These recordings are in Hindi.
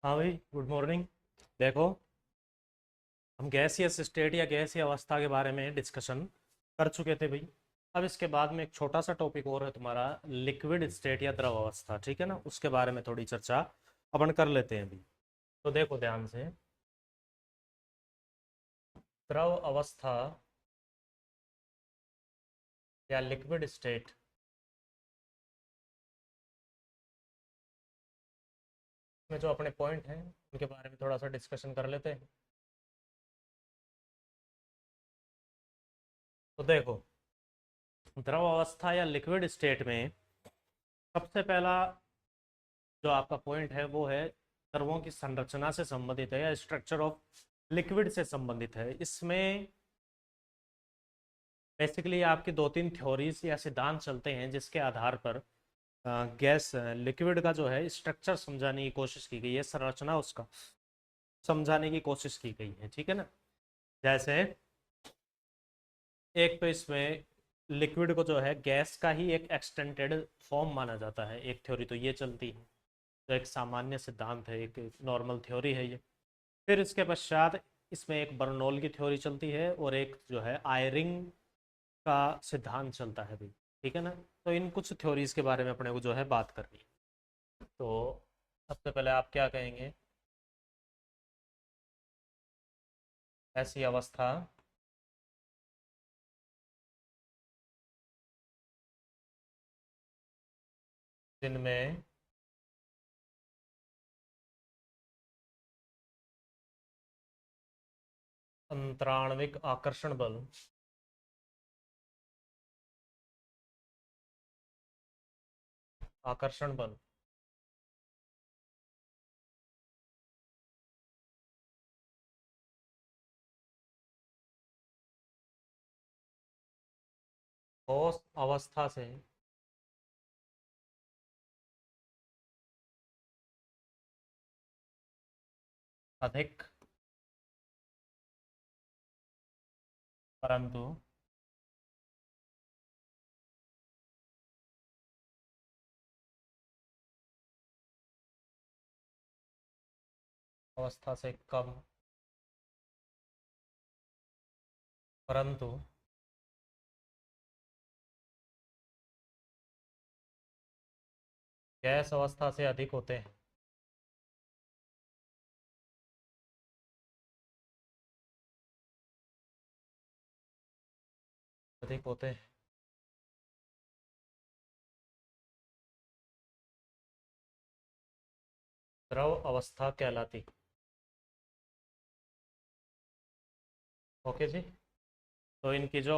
हाँ भाई, गुड मॉर्निंग। देखो, हम गैसियस स्टेट या गैसीय अवस्था के बारे में डिस्कशन कर चुके थे भाई। अब इसके बाद में एक छोटा सा टॉपिक और है तुम्हारा, लिक्विड स्टेट या द्रव अवस्था। ठीक है ना, उसके बारे में थोड़ी चर्चा अपन कर लेते हैं अभी। तो देखो ध्यान से, द्रव अवस्था या लिक्विड स्टेट में जो अपने पॉइंट हैं उनके बारे में थोड़ा सा डिस्कशन कर लेते हैं। तो देखो, द्रव अवस्था या लिक्विड स्टेट में सबसे पहला जो आपका पॉइंट है वो है द्रवों की संरचना से संबंधित है या स्ट्रक्चर ऑफ लिक्विड से संबंधित है। इसमें बेसिकली आपकी दो तीन थ्योरीज या सिद्धांत चलते हैं जिसके आधार पर गैस लिक्विड का जो है स्ट्रक्चर समझाने की कोशिश की गई है, संरचना उसका समझाने की कोशिश की गई है। ठीक है ना, जैसे एक तो इसमें लिक्विड को जो है गैस का ही एक एक्सटेंडेड फॉर्म माना जाता है, एक थ्योरी तो ये चलती है। तो एक सामान्य सिद्धांत है, एक नॉर्मल थ्योरी है ये। फिर इसके पश्चात इसमें एक बर्नौल की थ्योरी चलती है और एक जो है आयरिंग का सिद्धांत चलता है भाई। ठीक है ना, तो इन कुछ थ्योरीज के बारे में अपने को जो है बात करनी है। तो सबसे पहले आप क्या कहेंगे? ऐसी अवस्था जिनमें अंतराण्विक आकर्षण बल आकर्षण बल ठोस अवस्था से अधिक, परंतु अवस्था से कम, परंतु गैस अवस्था से अधिक होते हैं। अधिक होते हैं। द्रव अवस्था कहलाती। ओके जी। तो इनकी जो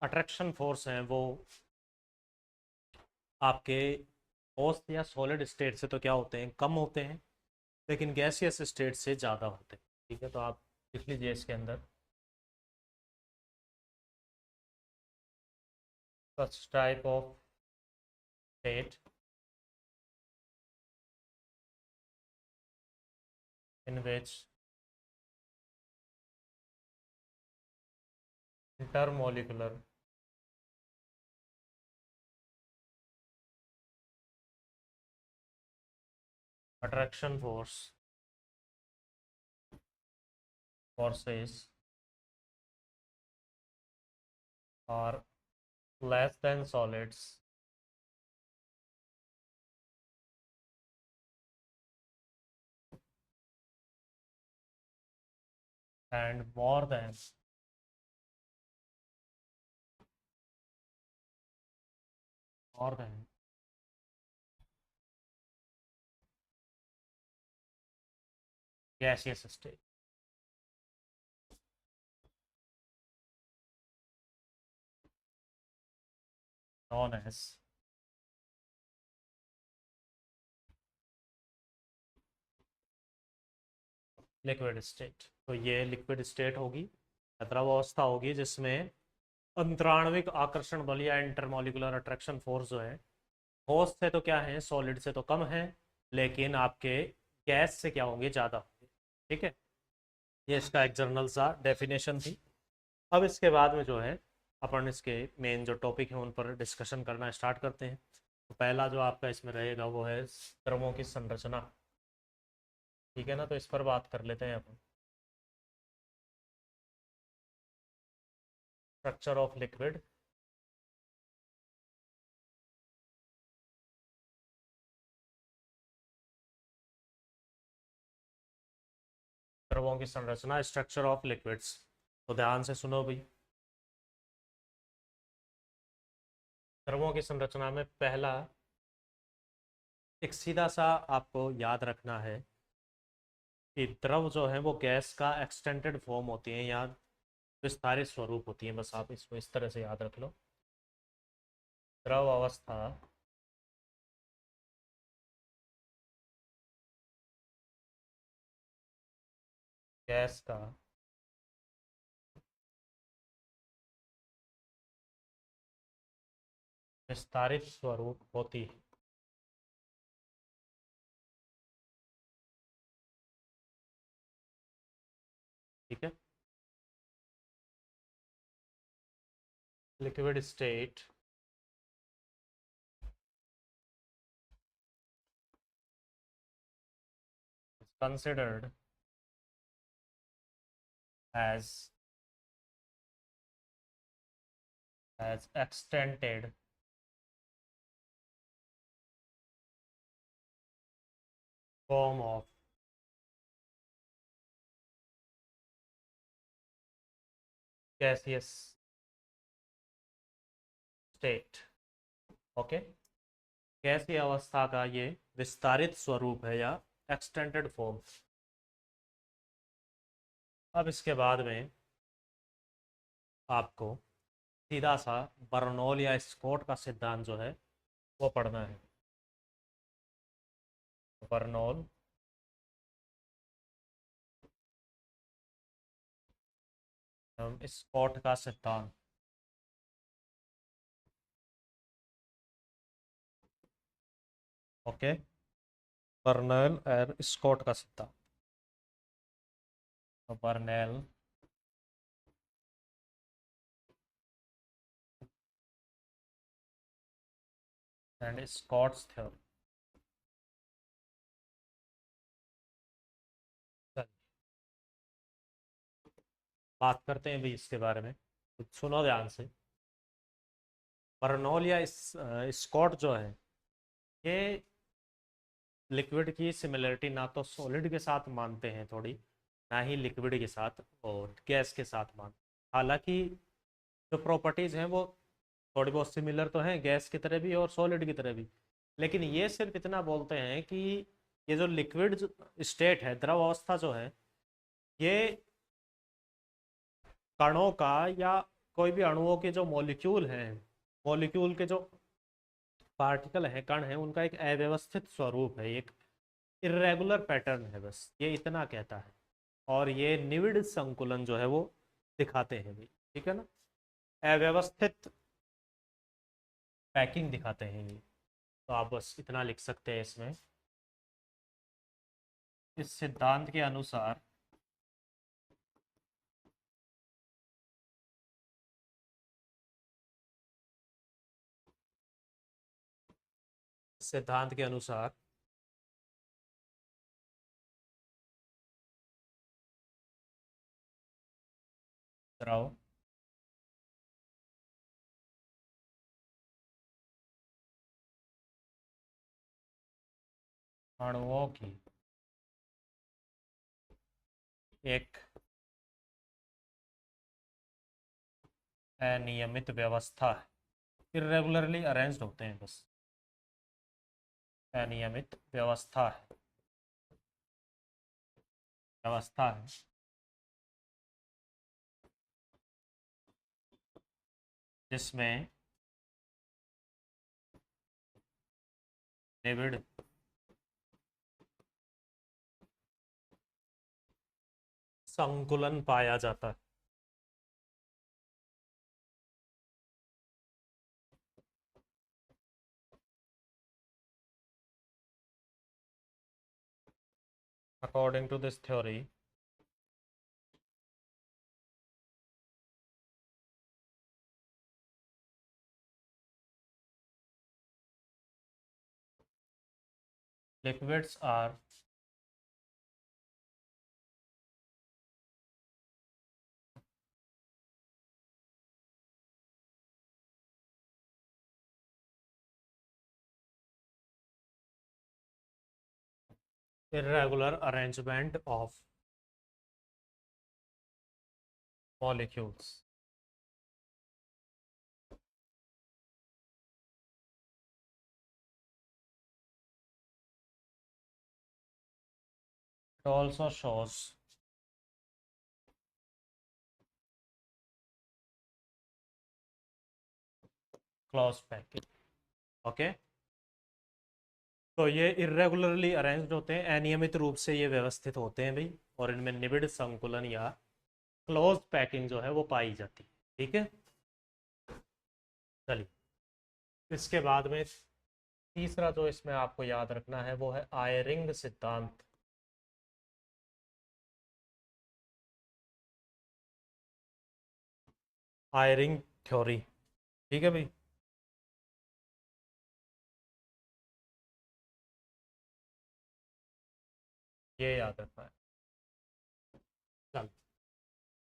अट्रैक्शन फोर्स हैं वो आपके ठोस या सॉलिड स्टेट से तो क्या होते हैं, कम होते हैं, लेकिन गैसियस स्टेट से ज़्यादा होते हैं। ठीक है, तो आप लिख लीजिए इसके अंदर, such type of state in which intermolecular attraction forces are less than solids and more than gaseous state, known as liquid state. तो ये लिक्विड स्टेट होगी, द्रव अवस्था होगी, जिसमें अंतराण्विक आकर्षण बल या इंटरमोलिकुलर अट्रैक्शन फोर्स जो है ठोस से तो क्या है, सॉलिड से तो कम है, लेकिन आपके गैस से क्या होंगे, ज़्यादा होंगे। ठीक है, ये इसका एक जर्नल सा डेफिनेशन थी। अब इसके बाद में जो है अपन इसके मेन जो टॉपिक है उन पर डिस्कशन करना स्टार्ट करते हैं। तो पहला जो आपका इसमें रहेगा वो है द्रवों की संरचना। ठीक है ना, तो इस पर बात कर लेते हैं अपन। Structure of liquid. द्रवों की संरचना, स्ट्रक्चर ऑफ लिक्विड्स। तो ध्यान से सुनो भाई। द्रवों की संरचना में पहला एक सीधा सा आपको याद रखना है कि द्रव जो है वो गैस का एक्सटेंडेड फॉर्म होती है या विस्तारित स्वरूप होती है। बस आप इसको इस तरह से याद रख लो। द्रव अवस्था गैस का विस्तारित स्वरूप होती है। ठीक है। Liquid state is considered as extended form of gaseous state। Okay. गैसीय अवस्था का ये विस्तारित स्वरूप है या एक्सटेंडेड फॉर्म। अब इसके बाद में आपको सीधा सा बर्नौल या स्कॉट का सिद्धांत जो है वो पढ़ना है। बर्नौल स्कॉट का सिद्धांत। ओके। बर्नौल और स्कॉट का सिद्धांत। तो बर्नौल एंड स्कॉट्स थ्योरी। बात करते हैं भी इसके बारे में, तो सुनो ध्यान से। बर्नौल या स्कॉट जो है ये लिक्विड की सिमिलरिटी ना तो सॉलिड के साथ मानते हैं थोड़ी, ना ही लिक्विड के साथ और गैस के साथ मानते हैं। हालांकि जो प्रॉपर्टीज़ हैं वो थोड़ी बहुत सिमिलर तो हैं, गैस की तरह भी और सॉलिड की तरह भी। लेकिन ये सिर्फ इतना बोलते हैं कि ये जो लिक्विड स्टेट है, द्रव अवस्था जो है, ये कणों का या कोई भी अणुओं के जो मॉलिक्यूल हैं, मॉलिक्यूल के जो पार्टिकल हैं, कण हैं, उनका एक अव्यवस्थित स्वरूप है, एक इरेगुलर पैटर्न है। बस ये इतना कहता है। और ये निविड़ संकुलन जो है वो दिखाते हैं भी। ठीक है ना, अव्यवस्थित पैकिंग दिखाते हैं ये। तो आप बस इतना लिख सकते हैं इसमें। इस सिद्धांत के अनुसार सिद्धांत के अनुसार द्रव अणुओं की एक अनियमित व्यवस्था है। इरेगुलरली अरेंज्ड होते हैं बस। अनियमित व्यवस्था है जिसमें निविड़ संकुलन पाया जाता है। According to this theory, liquids are irregular arrangement of molecules. It also shows close packing. Okay, तो ये इरेगुलरली अरेंज्ड होते हैं, अनियमित रूप से ये व्यवस्थित होते हैं भाई, और इनमें निबिड़ संकुलन या क्लोज पैकिंग जो है वो पाई जाती है। ठीक है, चलिए इसके बाद में तीसरा जो इसमें आपको याद रखना है वो है आयरिंग सिद्धांत। आयरिंग थ्योरी, ठीक है भाई। ये याद रखना है। चल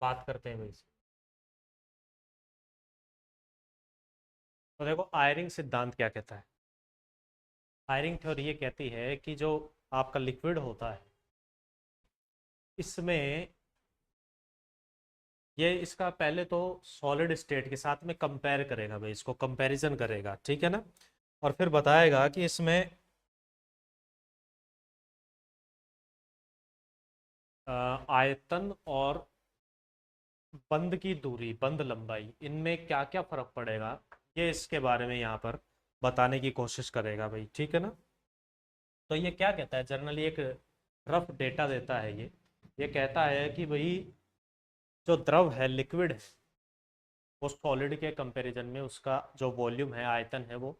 बात करते हैं भाई इसकी। तो देखो आयरिंग सिद्धांत क्या कहता है। आयरिंग थ्योरी ये कहती है कि जो आपका लिक्विड होता है इसमें ये इसका पहले तो सॉलिड स्टेट के साथ में कंपेयर करेगा भाई, इसको कंपैरिजन करेगा, ठीक है ना। और फिर बताएगा कि इसमें आयतन और बंद की दूरी, बंद लंबाई, इनमें क्या क्या फर्क पड़ेगा, ये इसके बारे में यहाँ पर बताने की कोशिश करेगा भाई, ठीक है ना। तो ये क्या कहता है, जनरली एक रफ डेटा देता है ये कहता है कि भाई जो द्रव है, लिक्विड है, वो सॉलिड के कंपैरिजन में उसका जो वॉल्यूम है, आयतन है, वो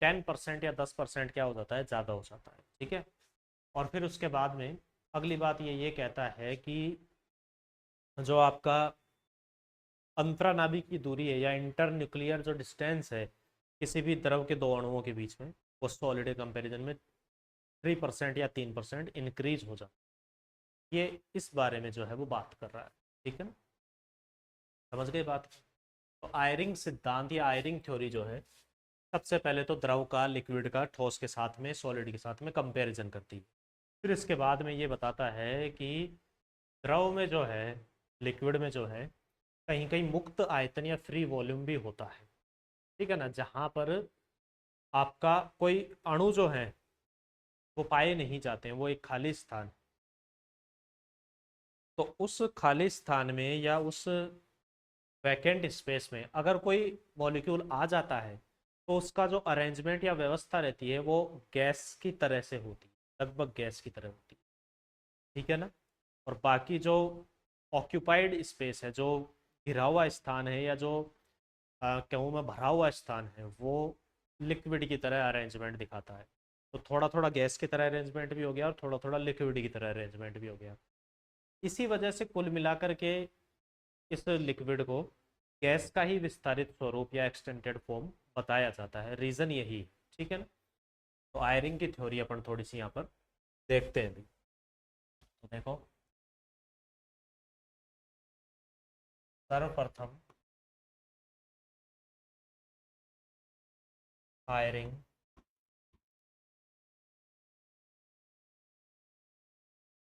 10% या 10% क्या हो जाता है, ज़्यादा हो जाता है, ठीक है। और फिर उसके बाद में अगली बात ये कहता है कि जो आपका अंतरानाभिक की दूरी है या इंटर न्यूक्लियर जो डिस्टेंस है किसी भी द्रव के दो अणुओं के बीच में, वो सॉलिड के कंपेरिजन में 3% या 3% इंक्रीज हो जाता है। ये इस बारे में जो है वो बात कर रहा है, ठीक है ना, समझ गए बात। तो आयरिंग सिद्धांत या आयरिंग थ्योरी जो है सबसे पहले तो द्रव का, लिक्विड का ठोस के साथ में, सॉलिड के साथ में कंपैरिजन करती है। फिर इसके बाद में ये बताता है कि द्रव में जो है, लिक्विड में जो है, कहीं कहीं मुक्त आयतन या फ्री वॉल्यूम भी होता है, ठीक है ना, जहाँ पर आपका कोई अणु जो है वो पाए नहीं जाते हैं, वो एक खाली स्थान। तो उस खाली स्थान में या उस वैकेंट स्पेस में अगर कोई मॉलिक्यूल आ जाता है तो उसका जो अरेंजमेंट या व्यवस्था रहती है वो गैस की तरह से होती है, लगभग गैस की तरह होती है, ठीक है ना। और बाकी जो ऑक्यूपाइड स्पेस है, जो घिरा हुआ स्थान है, या जो कहूँ मैं भरा हुआ स्थान है, वो लिक्विड की तरह अरेंजमेंट दिखाता है। तो थोड़ा थोड़ा गैस की तरह अरेंजमेंट भी हो गया और थोड़ा थोड़ा लिक्विड की तरह अरेंजमेंट भी हो गया। इसी वजह से कुल मिलाकर के इस लिक्विड को गैस का ही विस्तारित स्वरूप या एक्सटेंडेड फॉर्म बताया जाता है, रीज़न यही है, ठीक है ना। तो आयरिंग की थ्योरी अपन थोड़ी सी यहाँ पर देखते हैं भी। तो देखो सर्वप्रथम आयरिंग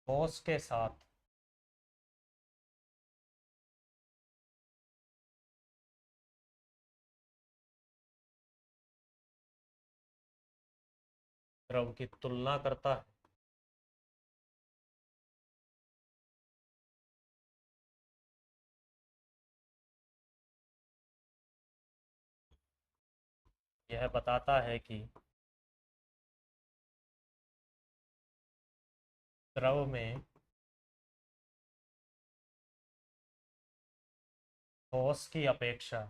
ठोस के साथ द्रव की तुलना करता है। यह बताता है कि द्रव में ठोस की अपेक्षा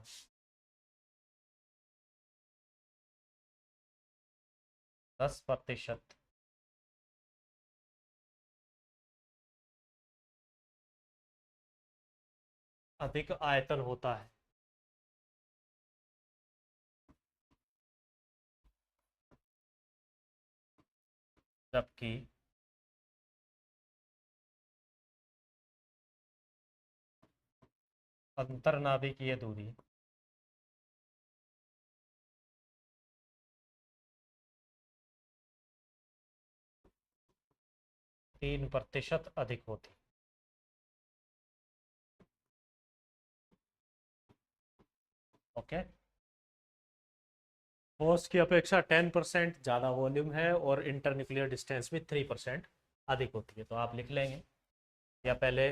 10% अधिक आयतन होता है, जबकि अंतर्नाभिकीय दूरी 3% अधिक होती। ओके, फोर्स की अपेक्षा 10% ज़्यादा वॉल्यूम है और इंटरन्यूक्लियर डिस्टेंस भी 3% अधिक होती है। तो आप लिख लेंगे, या पहले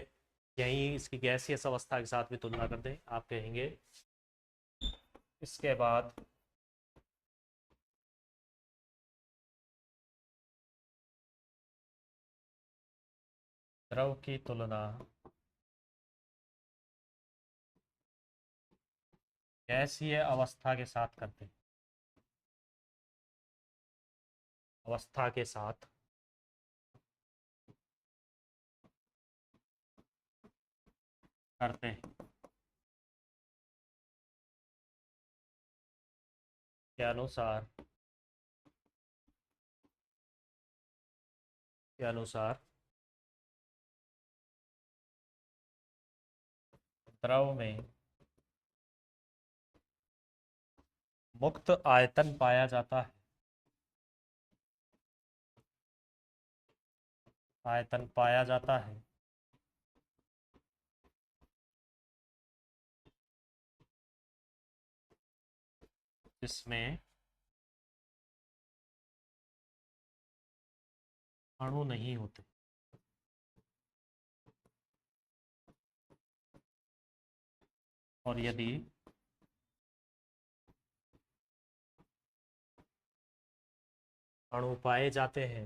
यहीं इसकी गैसीय अवस्था के साथ भी तुलना कर दें। आप कहेंगे इसके बाद द्रव की तुलना गैसीय अवस्था के साथ करते हैं, अवस्था के साथ करते हैं के अनुसार द्रव में मुक्त आयतन पाया जाता है, आयतन पाया जाता है जिसमें अणु नहीं होते। और यदि अणु पाए जाते हैं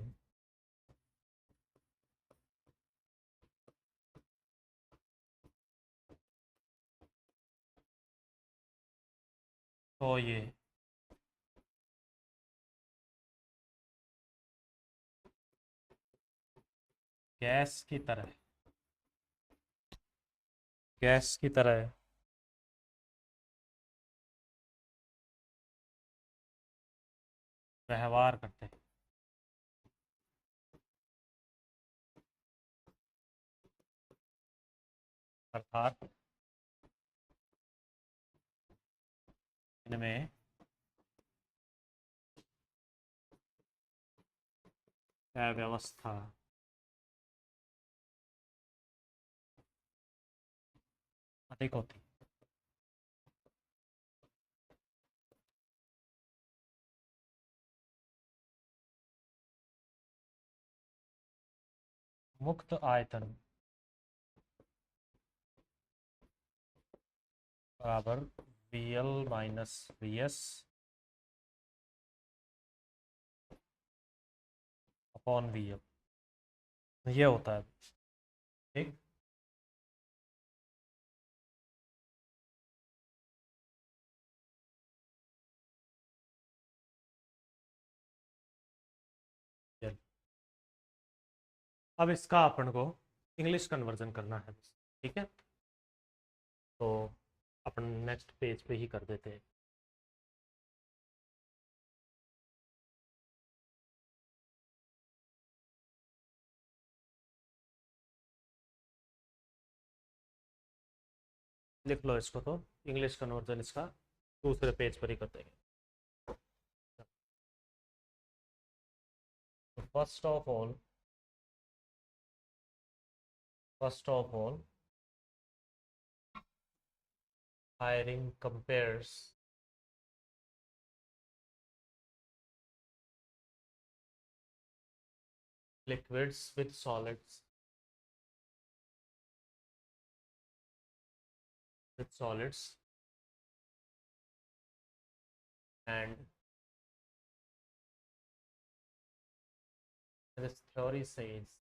तो ये गैस की तरह गैस की तरह व्यवहार करते हैं। अर्थात इनमें अव्यवस्था अधिक होती है। मुक्त आयतन बराबर VL minus VS upon VL, ये होता है। ठीक, चल। अब इसका अपन को इंग्लिश कन्वर्जन करना है। ठीक है, तो अपन नेक्स्ट पेज पे ही कर देते हैं। लिख लो इसको, तो इंग्लिश कन्वर्जन इसका दूसरे पेज पर ही कर देंगे। तो first of all hiring compares liquids with solids and this theory says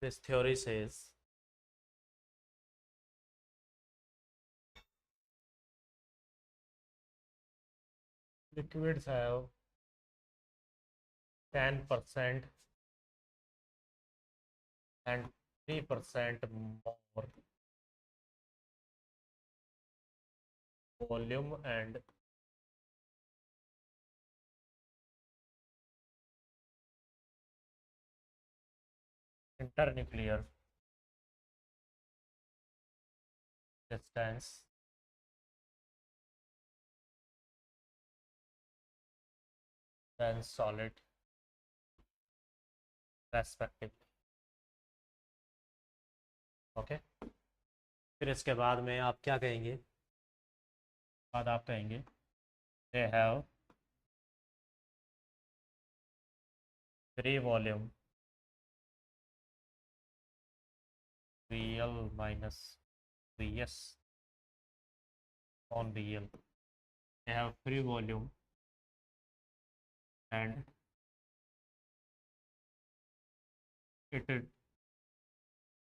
this theory says liquids have 10% and 3% more volume and internuclear distance then solid respectively. Okay, फिर इसके बाद में आप क्या कहेंगे, बाद आप कहेंगे they have free volume VL minus VS on VL. They have free volume and it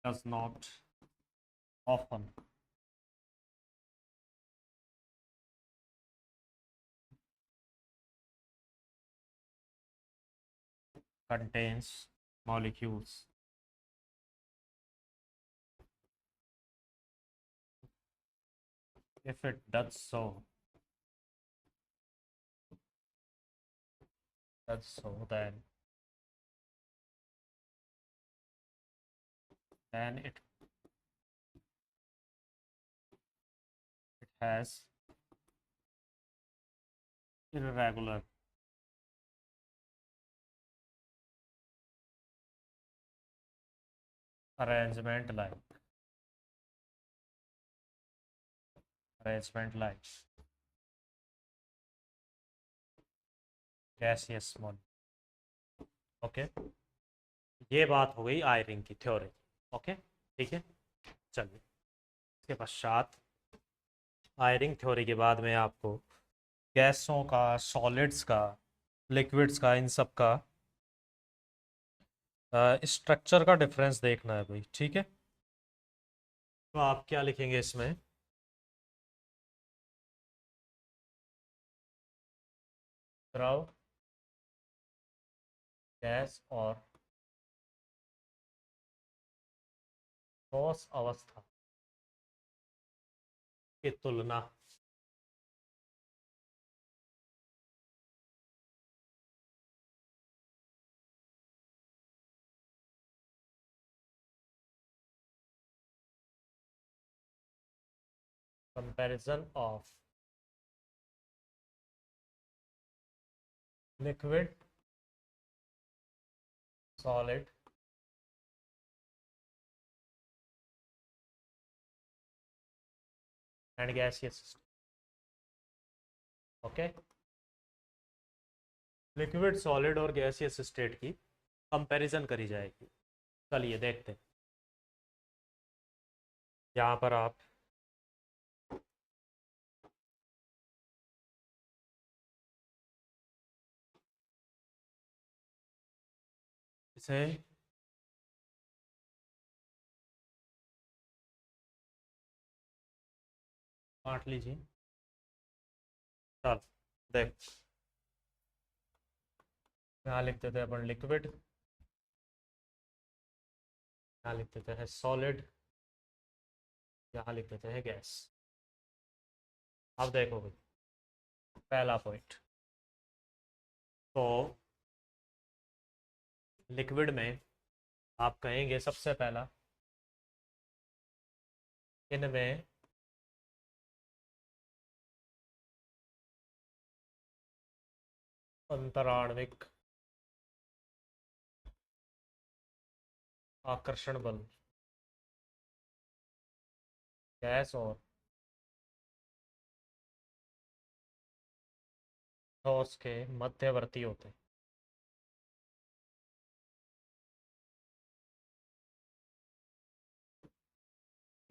does not often contains molecules. If it does so, then it has irregular arrangement like gaseous molecule. Okay, ये बात हो गई आयरिंग की थ्योरी. ओके, ठीक है. चलिए, इसके पश्चात आयरिंग थ्योरी के बाद में आपको गैसों का, सॉलिड्स का, लिक्विड्स का, इन सब का स्ट्रक्चर का डिफरेंस देखना है भाई. ठीक है, तो आप क्या लिखेंगे इसमें, द्रव, गैस और ठोस अवस्था की तुलना. Comparison of liquid, solid and gaseous. Okay, liquid, solid और गैसियस स्टेट की कंपैरिजन करी जाएगी. चलिए देखते हैं. यहाँ पर आप इसे बांट लीजिए. चल देख, यहाँ लिख देते हैं अपन लिक्विड, यहाँ लिख देते हैं सॉलिड, यहाँ लिख देते हैं गैस. अब देखो भाई, पहला पॉइंट, तो लिक्विड में आप कहेंगे सबसे पहला, इनमें अंतराण्विक आकर्षण बल गैस और ठोस के मध्यवर्ती होते हैं.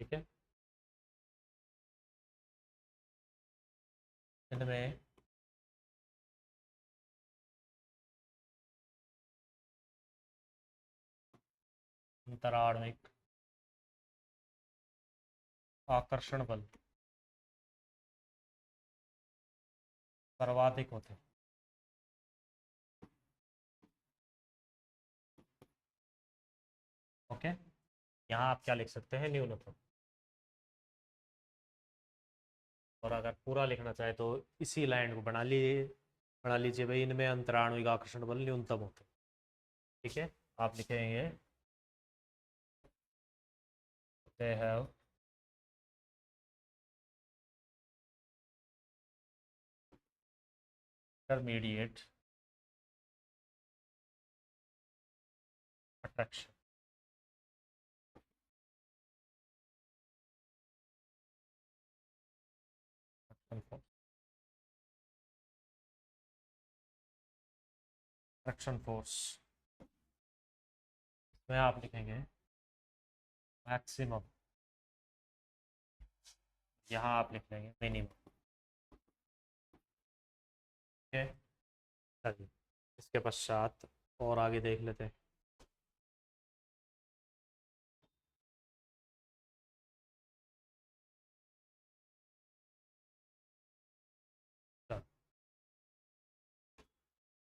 ठीक है, इनमें अंतराण्विक आकर्षण बल सर्वाधिक होते हैं. ओके, यहाँ आप क्या लिख सकते हैं, न्यूनतम. और अगर पूरा लिखना चाहे तो इसी लाइन को बना लीजिए भाई, इनमें अंतराण्विक आकर्षण बल न्यूनतम होते हैं. ठीक है, आप लिखेंगे they have intermediate attraction. Attraction force में आप लिखेंगे मैक्सिमम, यहाँ आप लिख लेंगे मिनिमम। ओके, चलिए इसके पश्चात और आगे देख लेते हैं। चलो,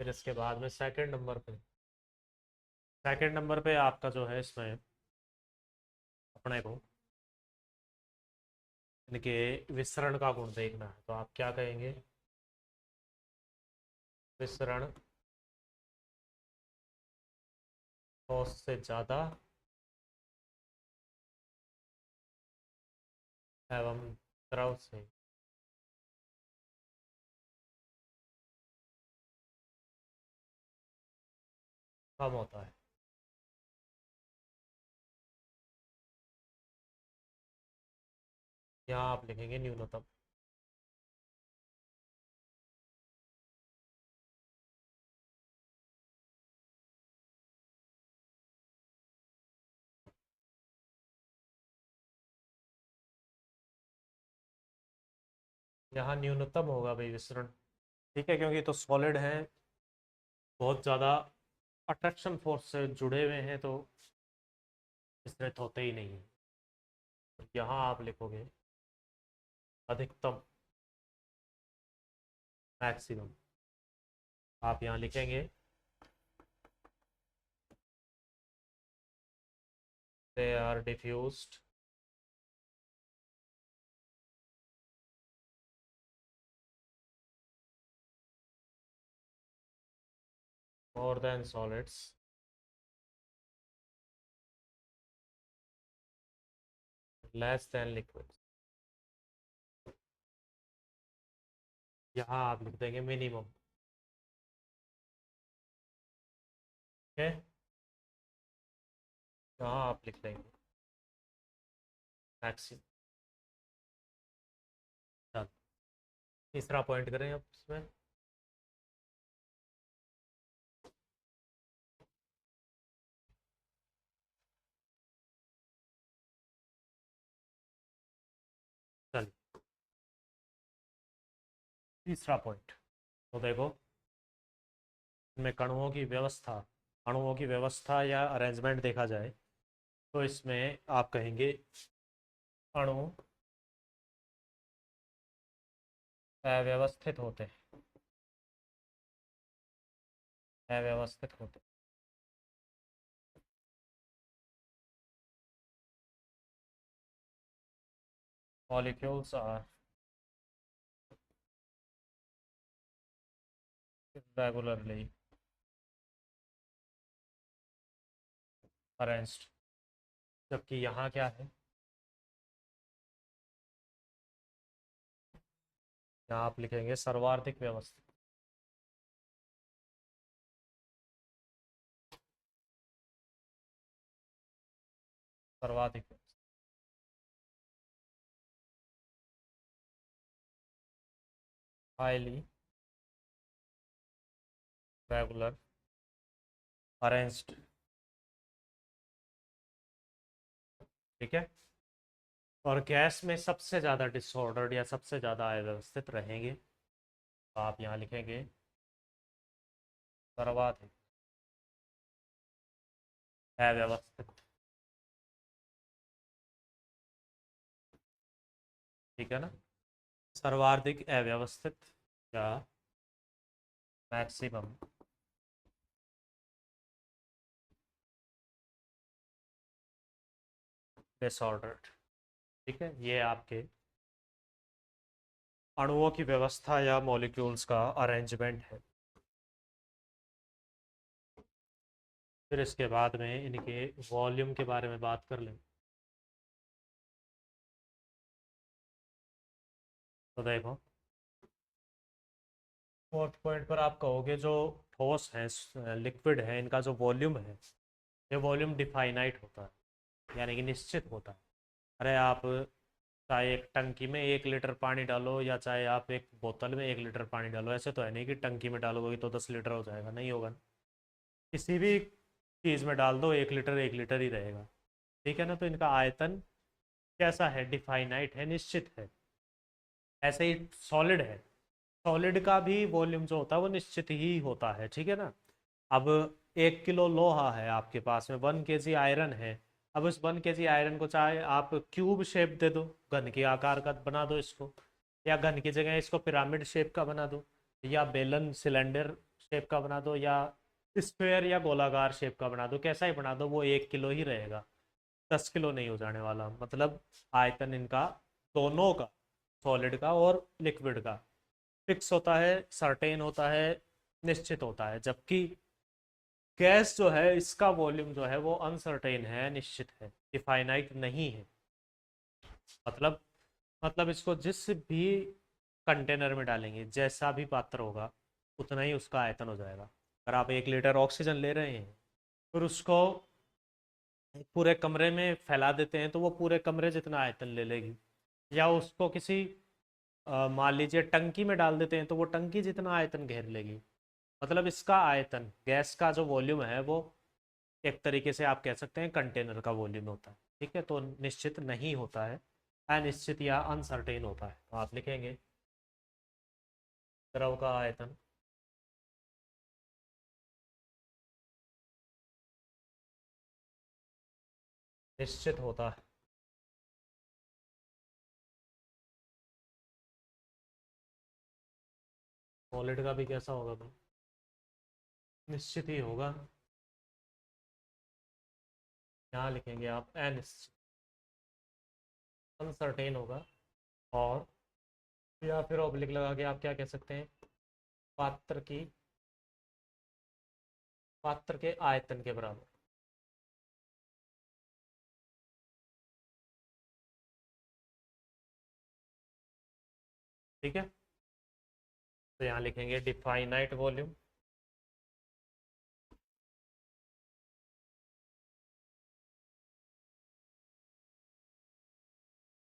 फिर इसके बाद में सेकंड नंबर पे आपका जो है इसमें अपने को इनके विसरण का गुण देखना है, तो आप क्या कहेंगे? विसरण ठोस से ज़्यादा एवं द्रव से कम होता है। यहाँ आप लिखेंगे न्यूनतम। यहाँ न्यूनतम होगा भाई विसरण, ठीक है, क्योंकि तो सॉलिड है, बहुत ज़्यादा अट्रैक्शन फोर्स से जुड़े हुए हैं, तो विसरित होते ही नहीं है। तो यहाँ आप लिखोगे अधिकतम, मैक्सिमम। आप यहाँ लिखेंगे they are diffused more than solids less than liquids। यहाँ आप लिख देंगे मिनिमम। ओके, यहाँ आप लिख देंगे मैक्सिमम। चलो, तीसरा पॉइंट करें अब इसमें। चलिए, तीसरा पॉइंट, तो देखो इनमें अणुओं की व्यवस्था या अरेंजमेंट देखा जाए, तो इसमें आप कहेंगे अणु अव्यवस्थित होते हैं, अव्यवस्थित होते मॉलिक्यूल्स आर irregularly arranged। जबकि यहाँ क्या है, यहाँ आप लिखेंगे सर्वाधिक व्यवस्थित। सर्वाधिक हाईली रेगुलर अरेंज्ड, ठीक है। और गैस में सबसे ज़्यादा डिसऑर्डर्ड या सबसे ज़्यादा अव्यवस्थित रहेंगे, तो आप यहाँ लिखेंगे सर्वाधिक अव्यवस्थित, ठीक है ना। सर्वाधिक अव्यवस्थित या मैक्सिमम डिसऑर्डर्ड, ठीक है। ये आपके अणुओं की व्यवस्था या मॉलिक्यूल्स का अरेंजमेंट है। फिर इसके बाद में इनके वॉल्यूम के बारे में बात कर लें, तो देखो फोर्थ पॉइंट पर आप कहोगे जो ठोस है, लिक्विड है, इनका जो वॉल्यूम है ये वॉल्यूम डिफाइनाइट होता है, यानी कि निश्चित होता है। अरे आप चाहे एक टंकी में 1 लीटर पानी डालो या चाहे आप एक बोतल में 1 लीटर पानी डालो, ऐसे तो है नहीं कि टंकी में डालोगे तो 10 लीटर हो जाएगा, नहीं होगा ना। किसी भी चीज़ में डाल दो 1 लीटर ही रहेगा। ठीक है ना। तो इनका आयतन कैसा है, डिफाइनाइट है, निश्चित है। ऐसे ही सॉलिड है, सॉलिड का भी वॉल्यूम जो होता है वो निश्चित ही होता है। ठीक है ना। अब 1 किलो लोहा है आपके पास में, 1 केजी आयरन है। अब इस 1 केजी आयरन को चाहे आप क्यूब शेप दे दो, घन के आकार का बना दो इसको, या घन की जगह इसको पिरामिड शेप का बना दो, या बेलन सिलेंडर शेप का बना दो, या स्क्वायर या गोलाकार शेप का बना दो, कैसा ही बना दो वो 1 किलो ही रहेगा, 10 किलो नहीं हो जाने वाला। मतलब आयतन इनका दोनों का, सॉलिड का और लिक्विड का, फिक्स होता है, सर्टेन होता है, निश्चित होता है। जबकि गैस जो है इसका वॉल्यूम जो है वो अनसर्टेन है, निश्चित है, डिफाइनाइट नहीं है। मतलब इसको जिस भी कंटेनर में डालेंगे, जैसा भी पात्र होगा, उतना ही उसका आयतन हो जाएगा। अगर आप 1 लीटर ऑक्सीजन ले रहे हैं, फिर उसको पूरे कमरे में फैला देते हैं तो वो पूरे कमरे जितना आयतन ले लेगी। या उसको किसी मान लीजिए टंकी में डाल देते हैं तो वो टंकी जितना आयतन घेर लेगी। मतलब इसका आयतन, गैस का जो वॉल्यूम है वो एक तरीके से आप कह सकते हैं कंटेनर का वॉल्यूम होता है। ठीक है। तो निश्चित नहीं होता है, अनिश्चित या अनसर्टेन होता है। तो आप लिखेंगे द्रव का आयतन निश्चित होता है। सॉलिड का भी कैसा होगा भाई, निश्चित ही होगा। यहाँ लिखेंगे आप अनिश्चित, अनसर्टेन होगा। और या फिर ऑब्लिक लगा के आप क्या कह सकते हैं, पात्र की, पात्र के आयतन के बराबर। ठीक है। तो यहाँ लिखेंगे डिफाइनाइट वॉल्यूम,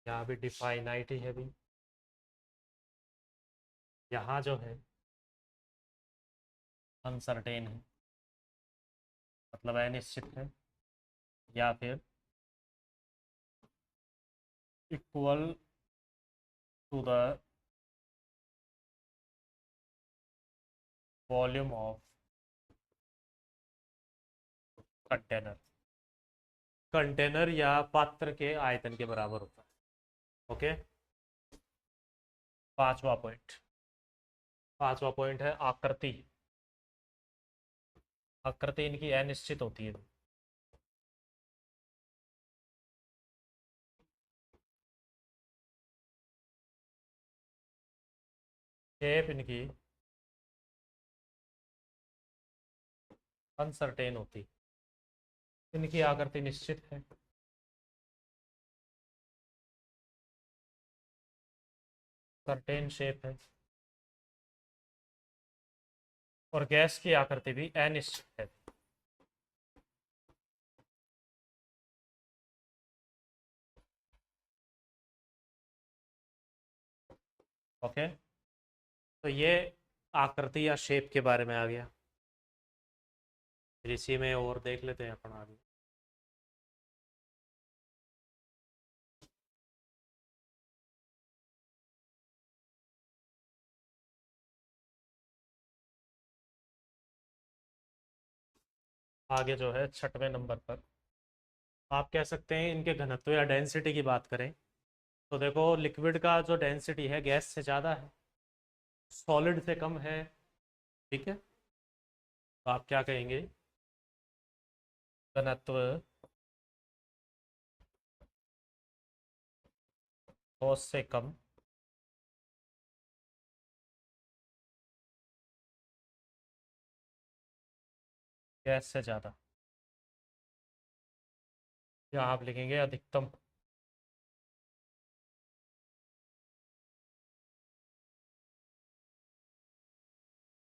यहाँ भी डिफाइनाइट ही है भी। यहाँ जो है अनसर्टेन है, मतलब अनिश्चित है, या फिर equal to the volume of container, container या पात्र के आयतन के बराबर होता है। ओके। पांचवा पॉइंट, पांचवा पॉइंट है आकृति। आकृति इनकी अनिश्चित होती है। शेप इनकी अनसर्टेन होती, इनकी आकृति निश्चित है। सर्टेन शेप है। और गैस की आकृति भी अनिश्चित है। ओके। तो ये आकृति या शेप के बारे में आ गया। फिर इसी में और देख लेते हैं अपन आगे। आगे जो है 6वें नंबर पर आप कह सकते हैं इनके घनत्व या डेंसिटी की बात करें, तो देखो लिक्विड का जो डेंसिटी है गैस से ज़्यादा है, सॉलिड से कम है। ठीक है। तो आप क्या कहेंगे, घनत्व ठोस से कम, गैस से ज़्यादा। या आप लिखेंगे अधिकतम,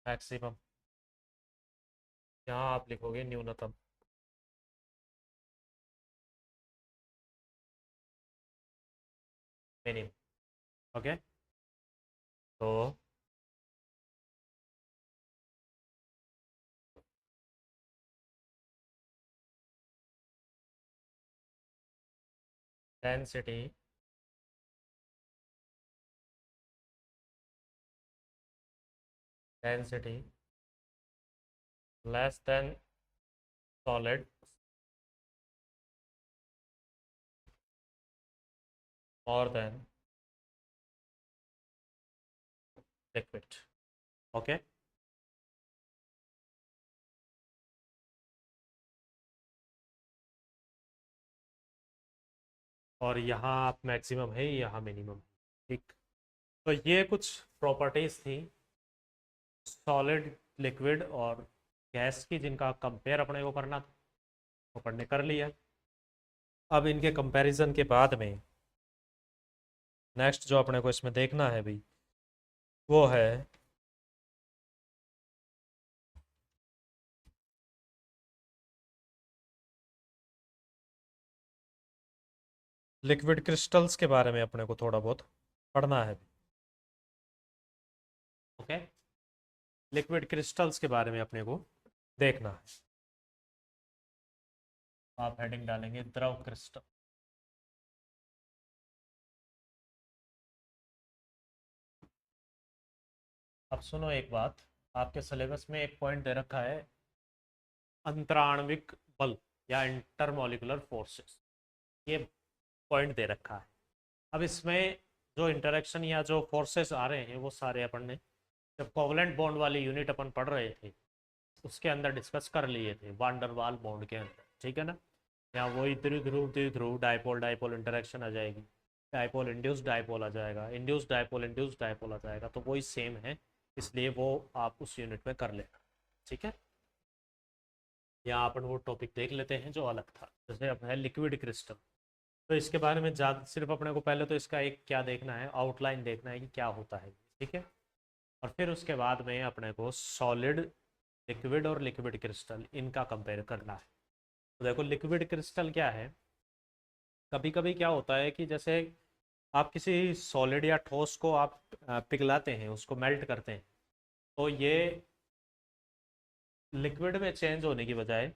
मैक्सिमम। यहाँ आप लिखोगे न्यूनतम। मिनिमम। ओके, तो density density less than solid more than liquid। Okay, और यहाँ आप मैक्सिमम है, यहाँ मिनिमम। ठीक, तो ये कुछ प्रॉपर्टीज थी सॉलिड, लिक्विड और गैस की, जिनका कंपेयर अपने को करना था, वो पढ़ने कर लिया। अब इनके कंपैरिजन के बाद में नेक्स्ट जो अपने को इसमें देखना है भाई, वो है लिक्विड क्रिस्टल्स के बारे में अपने को थोड़ा बहुत पढ़ना है। ओके, लिक्विड क्रिस्टल्स के बारे में अपने को देखना है। आप हेडिंग डालेंगे द्रव क्रिस्टल। अब सुनो एक बात, आपके सिलेबस में एक पॉइंट दे रखा है अंतराण्विक बल या इंटरमॉलिकुलर फोर्सेस, ये पॉइंट दे रखा है। अब इसमें जो इंटरेक्शन या जो फोर्सेस आ रहे हैं वो सारे अपन ने जब कोवलेंट बॉन्ड वाली यूनिट अपन पढ़ रहे थे उसके अंदर डिस्कस कर लिए थे, वांडरवाल बॉन्ड के अंदर। ठीक है ना, यहाँ वही द्विध्रुव द्विध्रुव डाइपोल डाइपोल इंटरेक्शन आ जाएगी, डाइपोल इंड्यूस डाइपोल आ जाएगा, इंड्यूस डाइपोल आ जाएगा, तो वही सेम है, इसलिए वो आप उस यूनिट में कर लेना। ठीक है, यहाँ अपन वो टॉपिक देख लेते हैं जो अलग था। जैसे अब है लिक्विड क्रिस्टल, तो इसके बारे में ज़्यादा सिर्फ अपने को पहले तो इसका एक क्या देखना है, आउटलाइन देखना है कि क्या होता है। ठीक है, और फिर उसके बाद में अपने को सॉलिड, लिक्विड और लिक्विड क्रिस्टल इनका कंपेयर करना है। तो देखो लिक्विड क्रिस्टल क्या है, कभी कभी क्या होता है कि जैसे आप किसी सॉलिड या ठोस को आप पिघलाते हैं, उसको मेल्ट करते हैं, तो ये लिक्विड में चेंज होने की बजाय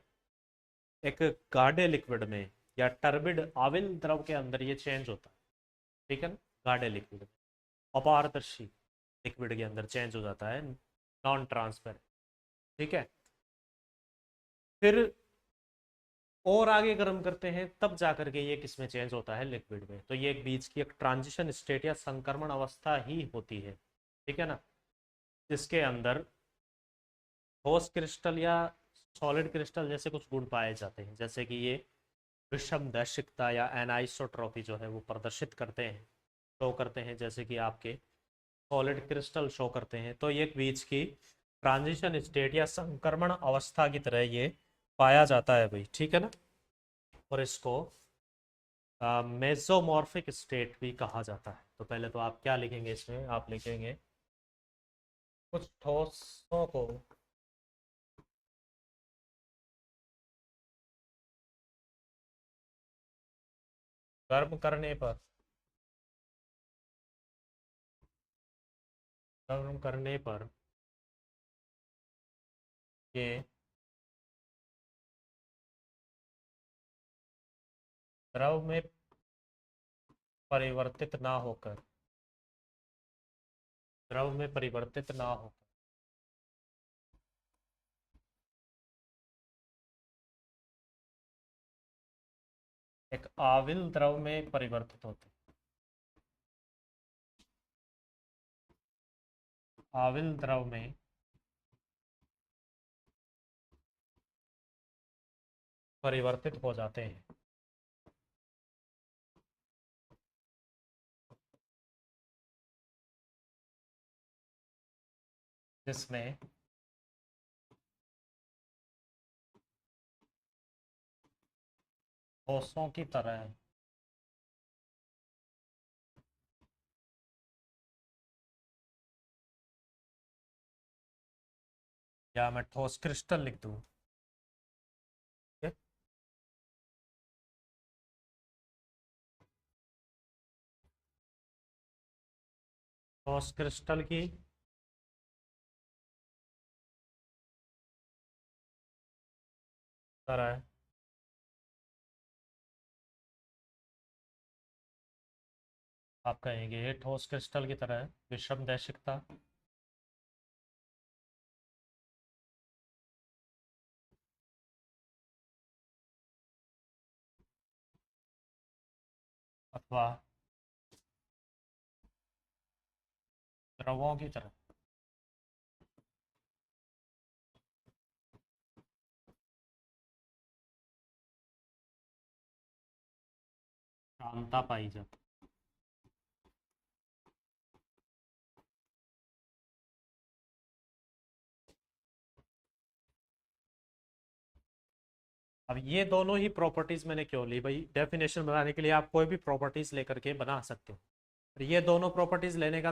एक गाढ़े लिक्विड में या टर्बिड आविल द्रव के अंदर ये चेंज होता है। ठीक है ना, गाढ़े लिक्विड में, अपारदर्शी लिक्विड के अंदर चेंज हो जाता है, नॉन ट्रांसपेरेंट। ठीक है, फिर और आगे गर्म करते हैं तब जा करके ये किस में चेंज होता है, लिक्विड में। तो ये एक बीच की एक ट्रांजिशन स्टेट या संक्रमण अवस्था ही होती है। ठीक है ना, जिसके अंदर ठोस क्रिस्टल या सॉलिड क्रिस्टल जैसे कुछ गुण पाए जाते हैं, जैसे कि ये विषम दैशिकता या एनाइसोट्रॉपी जो है वो प्रदर्शित करते हैं, शो करते हैं, जैसे कि आपके सॉलिड क्रिस्टल शो करते हैं। तो ये बीच की ट्रांजिशन स्टेट या संक्रमण अवस्था की तरह ये पाया जाता है भाई। ठीक है ना, और इसको मेसोमॉर्फिक स्टेट भी कहा जाता है। तो पहले तो आप क्या लिखेंगे इसमें, आप लिखेंगे कुछ ठोसों को गर्म करने पर, गर्म करने पर ये द्रव में परिवर्तित ना होकर, द्रव में परिवर्तित ना होकर एक आविल द्रव में परिवर्तित होते, आविल द्रव में परिवर्तित हो जाते हैं, जिसमें ठोसों की तरह या मैं ठोस क्रिस्टल लिख दूं। ठीक है? ठोस क्रिस्टल की तरह आप कहेंगे, ठोस क्रिस्टल की तरह विषम दैशिकता अथवा द्रवों की तरह शांता पाई जाती। अब ये दोनों ही प्रॉपर्टीज मैंने क्यों ली भाई, डेफिनेशन बनाने के लिए आप कोई भी प्रॉपर्टीज लेकर के बना सकते हो। और ये दोनों प्रॉपर्टीज लेने का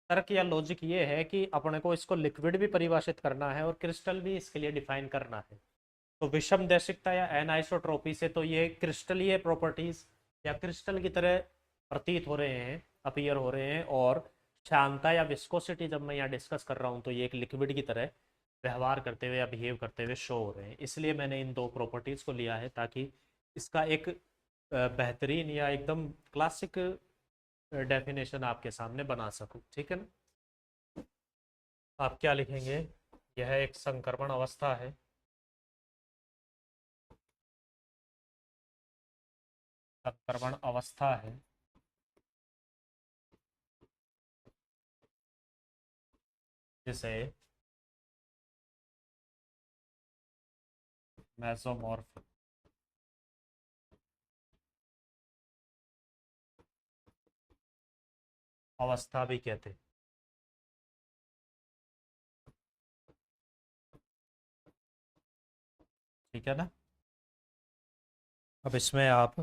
तर्क या लॉजिक ये है कि अपने को इसको लिक्विड भी परिभाषित करना है और क्रिस्टल भी इसके लिए डिफाइन करना है। तो विषम दैशिकता या एनआइसोट्रॉपी से तो ये क्रिस्टलीय प्रॉपर्टीज या क्रिस्टल की तरह प्रतीत हो रहे हैं, अपीयर हो रहे हैं, और शांता या विस्कोसिटी जब मैं यहाँ डिस्कस कर रहा हूँ तो ये एक लिक्विड की तरह व्यवहार करते हुए या बिहेव करते हुए शो हो रहे हैं। इसलिए मैंने इन दो प्रॉपर्टीज़ को लिया है ताकि इसका एक बेहतरीन या एकदम क्लासिक डेफिनेशन आपके सामने बना सकूं। ठीक है ना। आप क्या लिखेंगे, यह एक संक्रमण अवस्था है संक्रमण अवस्था है जिसे मेसोमॉर्फ अवस्था भी कहते हैं। ठीक है ना। अब इसमें आप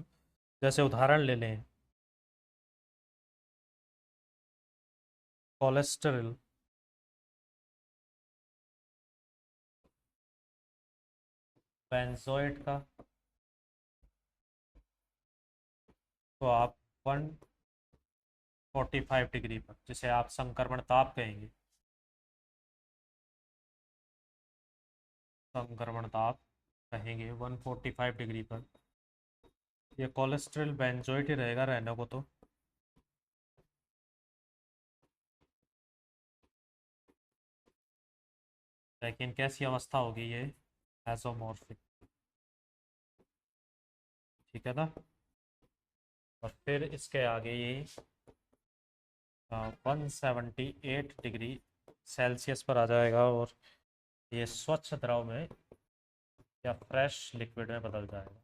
जैसे उदाहरण ले लें, कोलेस्टेरॉल बेंजोइट का, तो आप 145 डिग्री पर, जिसे आप संक्रमण ताप कहेंगे, संक्रमण ताप कहेंगे 145 डिग्री पर, ये कोलेस्ट्रॉल बेंजोइट ही रहेगा रहने को तो। लेकिन कैसी अवस्था होगी ये, एजोमॉर्फिक। ठीक है ना। और फिर इसके आगे ये 178 डिग्री सेल्सियस पर आ जाएगा और ये स्वच्छ द्रव में या फ्रेश लिक्विड में बदल जाएगा।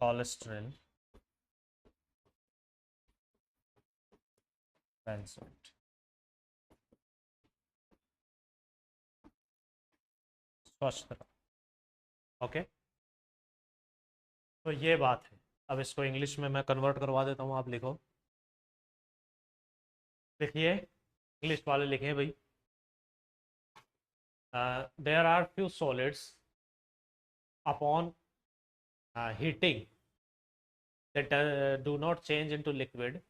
कोलेस्ट्रॉल बेंजोइट, स्वच्छ द्रव। ओके, तो ये बात है। अब इसको इंग्लिश में मैं कन्वर्ट करवा देता हूँ, आप लिखो। लिखिए, इंग्लिश वाले लिखे भाई। There are few solids upon heating that do not change into liquid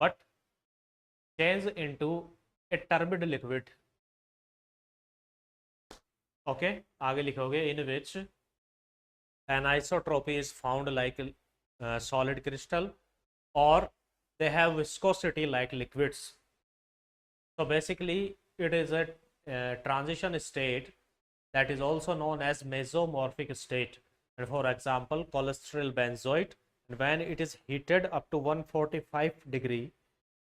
but change into a turbid liquid. Okay, आगे लिखोगे, in which anisotropy is found like solid crystal or they have viscosity like liquids. So basically it is a transition state that is also known as mesomorphic state. And for example, cholesterol benzoate, when it is heated up to 145 degree,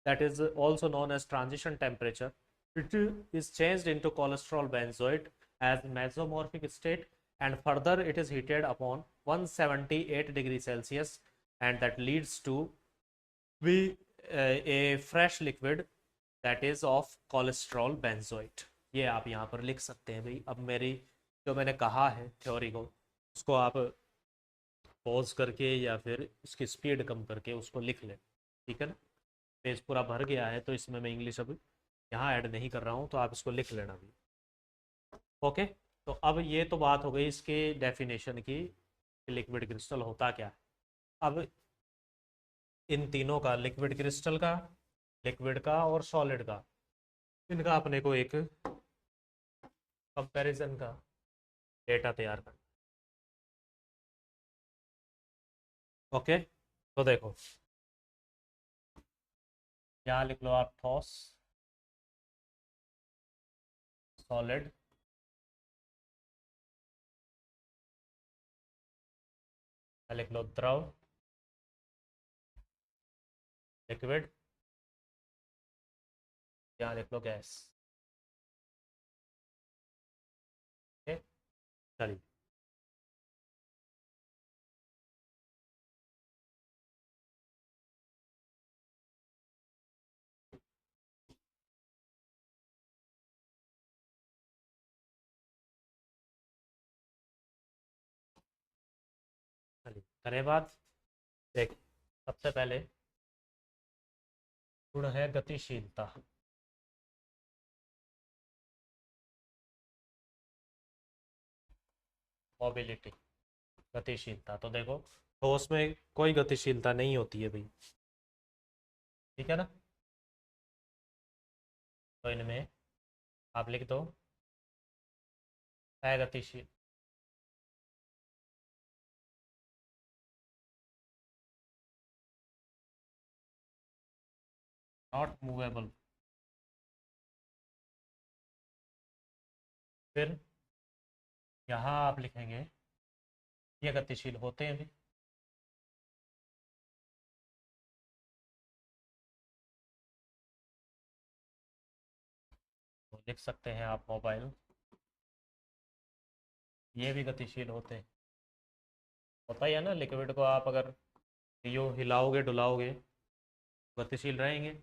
that is also known as transition temperature, it is changed into cholesterol benzoate as mesomorphic state, and further it is heated upon 178 degrees Celsius, and that leads to be a fresh liquid that is of cholesterol benzoate. ये आप यहाँ पर लिख सकते हैं भाई। अब मेरी जो मैंने कहा है थ्योरी को, उसको आप पॉज करके या फिर उसकी स्पीड कम करके उसको लिख लें। ठीक है ना। पेज पूरा भर गया है तो इसमें मैं इंग्लिश अब यहाँ ऐड नहीं कर रहा हूँ, तो आप इसको लिख लेना भी। ओके, तो अब ये तो बात हो गई इसके डेफिनेशन की, लिक्विड क्रिस्टल होता क्या है। अब इन तीनों का, लिक्विड क्रिस्टल का, लिक्विड का और सॉलिड का, इनका अपने को एक कंपैरिजन का डेटा तैयार करना। ओके, तो देखो यहाँ लिख लो आप ठोस, सॉलिड, लिख लो द्रव, लिक्विड, यहाँ लिख लो गैस। ओके, चलिए चलिए करें बात। देख, सबसे पहले गुण है गतिशीलता। मोबिलिटी, गतिशीलता। तो देखो ठोस में कोई गतिशीलता नहीं होती है भाई, ठीक है ना। तो इनमें आप लिख दो अगतिशील। Not movable. फिर यहाँ आप लिखेंगे ये गतिशील होते हैं भी। तो लिख सकते हैं आप मोबाइल, ये भी गतिशील होते हैं। होता ही है ना, लिक्विड को आप अगर यूँ हिलाओगे डुलाओगे गतिशील रहेंगे।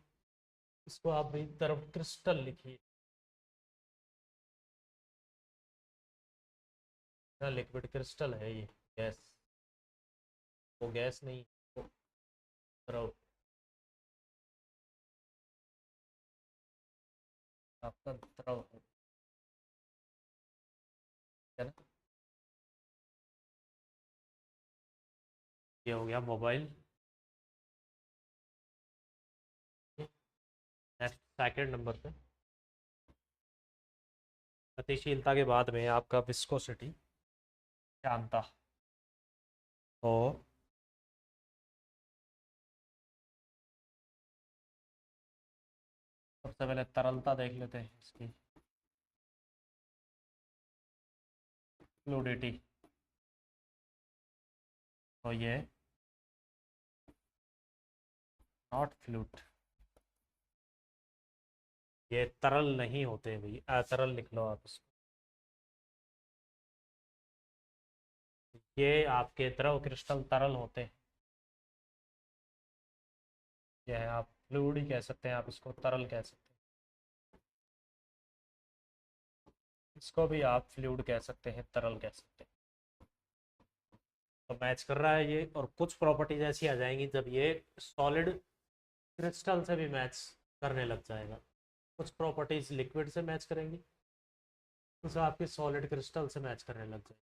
इसको आप भी तरफ क्रिस्टल लिखिए ना, लिक्विड क्रिस्टल है ये, गैस, वो गैस नहीं, वो द्रव आपका द्रव है ना। ये हो गया मोबाइल। नेक्स्ट सेकंड नंबर पे गतिशीलता के बाद में आपका विस्कोसिटी, श्यानता। तो सबसे पहले तरलता देख लेते हैं इसकी, फ्लूडिटी। तो ये नॉट फ्लूट, ये तरल नहीं होते भाई, अतरल लिख लो आप इसको। ये आपके द्रव क्रिस्टल तरल होते हैं। ये है, आप फ्लूइड ही कह सकते हैं, आप इसको तरल कह सकते हैं, इसको भी आप फ्लूइड कह सकते हैं, तरल कह सकते हैं। तो मैच कर रहा है ये, और कुछ प्रॉपर्टीज ऐसी आ जाएंगी जब ये सॉलिड क्रिस्टल से भी मैच करने लग जाएगा। कुछ प्रॉपर्टीज लिक्विड से मैच करेंगी, कुछ आपके सॉलिड क्रिस्टल से मैच करने लग जाएगी।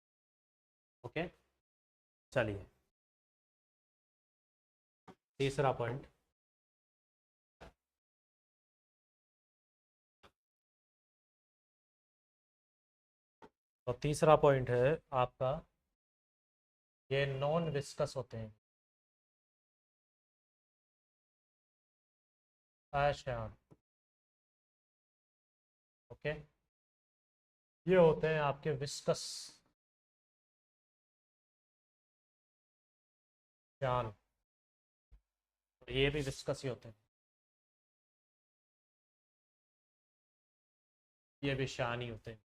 ओके, चलिए तीसरा पॉइंट। तो तीसरा पॉइंट है आपका, ये नॉन विस्कस होते हैं, अश्यान। ओके, ये होते हैं आपके विस्कस श्यान, और ये भी विस्कस ही होते हैं, ये भी श्यान ही होते हैं।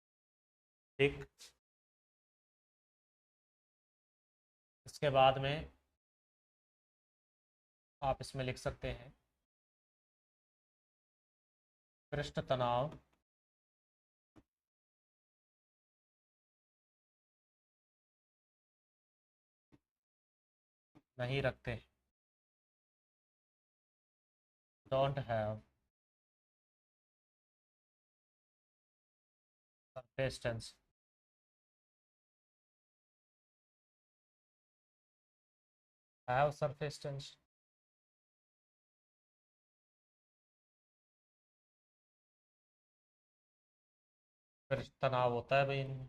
ठीक, इसके बाद में आप इसमें लिख सकते हैं पृष्ठ तनाव नहीं रखते, don't have surface tense. Have surface tense, फिर तनाव होता है भाई इनमें।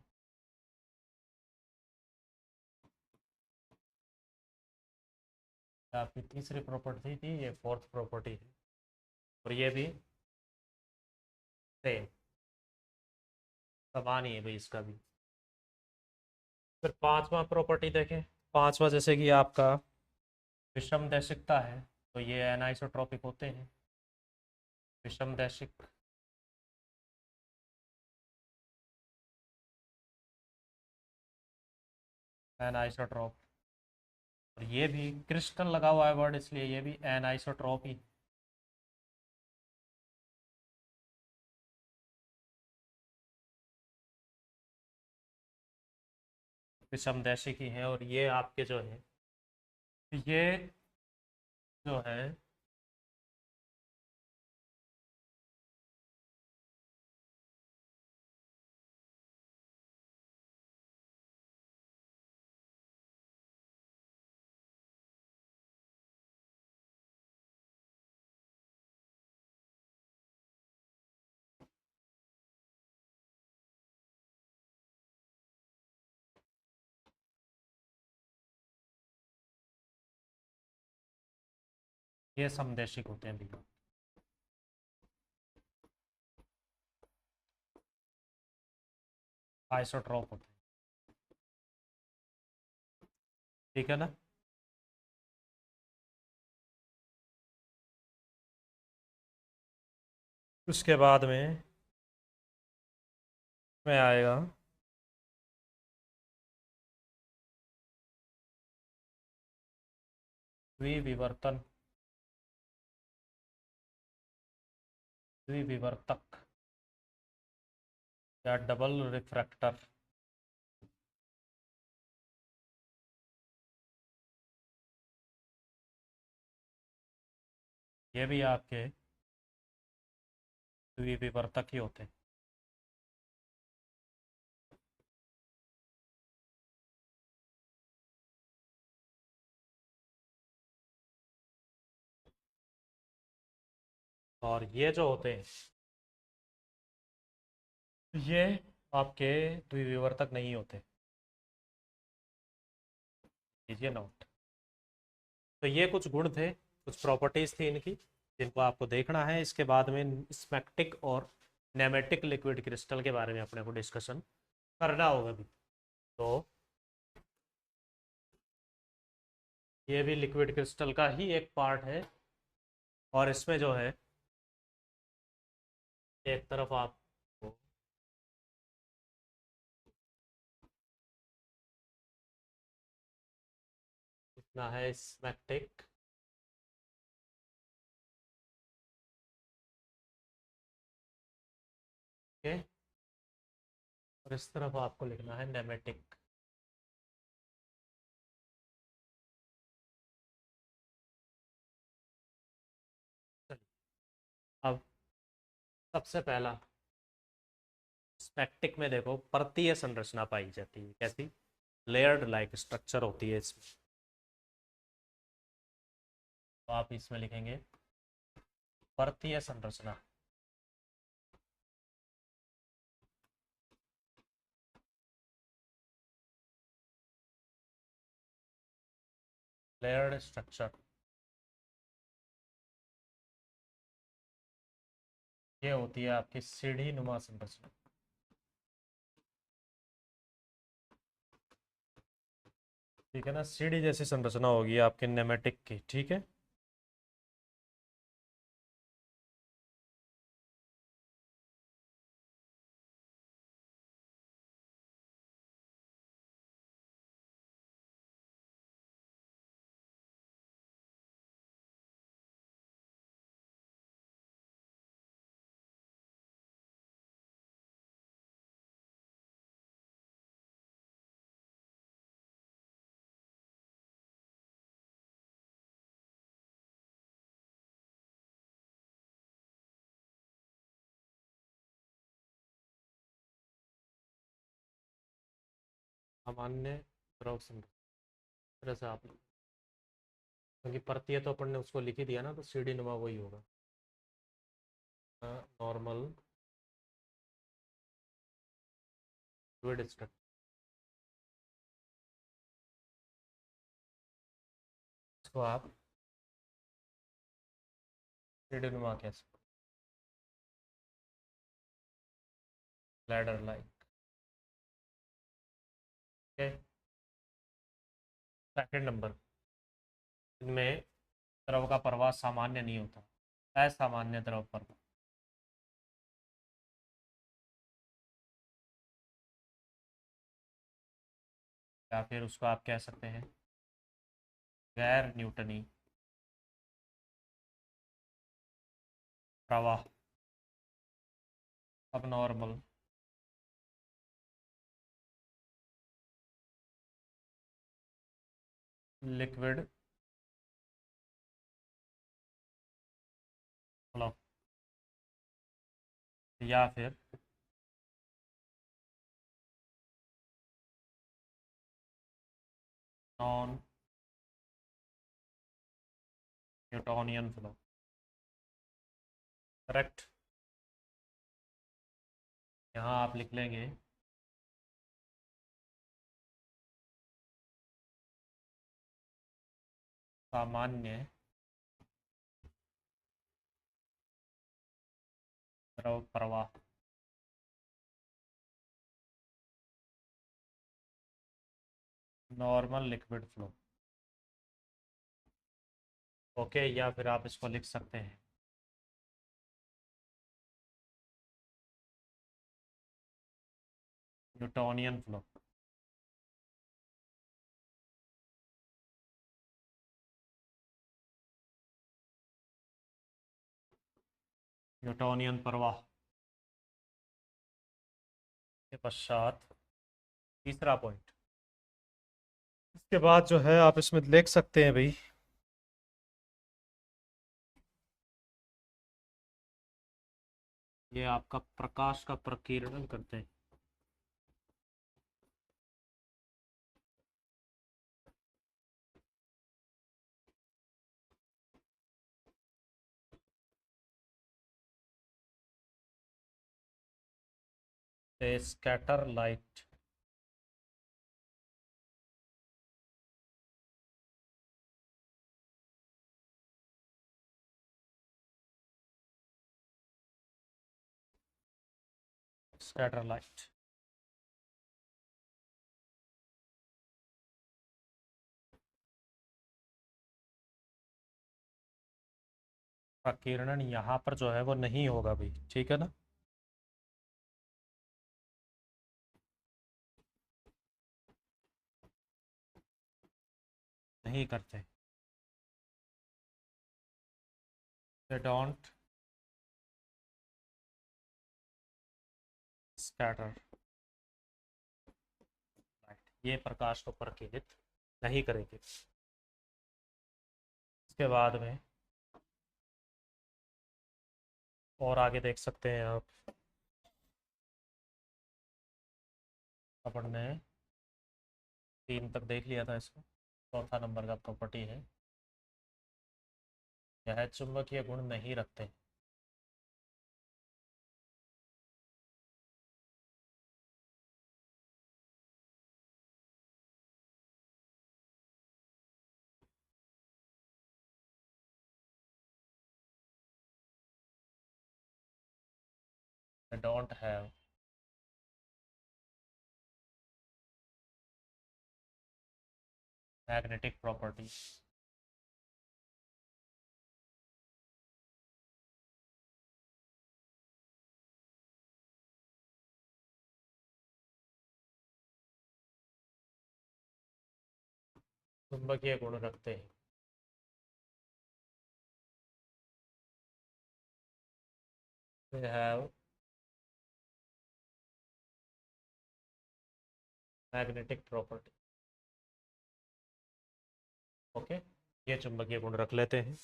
आपकी तीसरी प्रॉपर्टी थी, ये फोर्थ प्रॉपर्टी है, और ये भी सेम समान ही है भाई इसका भी। फिर पांचवा प्रॉपर्टी देखें। पांचवा जैसे कि आपका विषमदैशिकता है, तो ये एनाइसोट्रॉपिक होते हैं। विषमदैशिक, एनाइसोट्रॉप, और ये भी क्रिस्टल लगा हुआ है वर्ड, इसलिए ये भी एनाइसोट्रॉप ही विषमदैशिक ही है। और ये आपके जो है, ये जो है ये समदैशिक होते हैं भैया। आइसोट्रॉप होते हैं, ठीक है ना। उसके बाद में आएगा द्विविवर्तन, द्विविवर्तक या डबल रिफ्रैक्टर। ये भी आपके द्विविवर्तक ही होते हैं। और ये जो होते हैं, ये आपके द्विविवर्तक नहीं होते, लीजिए नोट। तो ये कुछ गुण थे, कुछ प्रॉपर्टीज थी इनकी, जिनको आपको देखना है। इसके बाद में स्पेक्टिक और नेमेटिक लिक्विड क्रिस्टल के बारे में अपने को डिस्कशन करना होगा भी। तो ये भी लिक्विड क्रिस्टल का ही एक पार्ट है, और इसमें जो है एक तरफ आपको इतना है स्पेक्टिक, ओके, और इस तरफ आपको लिखना है नेमेटिक। अब सबसे पहला, स्पेक्टिक में देखो परतीय संरचना पाई जाती है। कैसी? लेयर्ड लाइक स्ट्रक्चर होती है इसमें। तो आप इसमें लिखेंगे परतीय संरचना। लेयर्ड स्ट्रक्चर, ये होती है आपकी सीढ़ी नुमा संरचना। ठीक है ना, सीढ़ी जैसी संरचना होगी आपके नेमेटिक की, ठीक है। सामान्य द्रव संरचना तरह से आप, क्योंकि परतीय तो अपन ने उसको लिख ही दिया ना, तो सीढ़ी नुमा वही होगा। Normal liquid state. इसको आप सीढ़ीनुमा कह सकते, लैडर लाइक। सेकेंड नंबर, इनमें द्रव का प्रवाह सामान्य नहीं होता, असामान्य द्रव प्रवाह। या फिर उसको आप कह सकते हैं गैर न्यूटनी प्रवाह, अब नॉर्मल लिक्विड फ्लो, या फिर नॉन न्यूटोनियन फ्लो। करेक्ट। यहाँ आप लिख लेंगे सामान्य द्रव प्रवाह, नॉर्मल लिक्विड फ्लो। ओके, या फिर आप इसको लिख सकते हैं न्यूटोनियन फ्लो। न्यूटोनियन प्रवाह के पश्चात तीसरा पॉइंट, इसके बाद जो है आप इसमें लिख सकते हैं भाई, ये आपका प्रकाश का प्रकीर्णन करते हैं। Scatter light, scatter light. प्रकीर्णन यहाँ पर जो है वो नहीं होगा भाई, ठीक है ना। नहीं करते, they don't scatter light, ये प्रकाश को प्रकीर्णित नहीं करेंगे। इसके बाद में और आगे देख सकते हैं आप, अपन ने 3 तक देख लिया था इसको। चौथा नंबर का प्रॉपर्टी है, यह चुंबकीय गुण नहीं रखते। Don't have magnetic properties. चुंबकीय गुण रखते हैं। They have magnetic property. Okay, ये चुंबकीय गुण रख लेते हैं।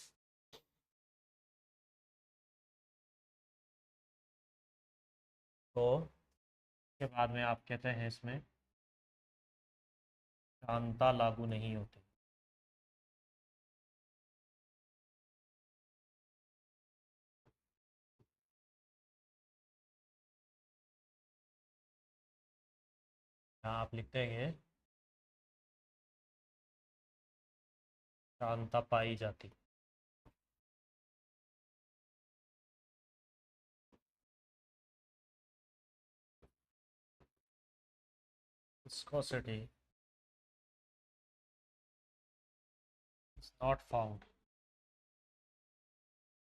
तो के बाद में आप कहते हैं इसमें शांता लागू नहीं होती। यहाँ आप लिखते हैं शांता पाई जाती। विस्कोसिटी इज नॉट फाउंड,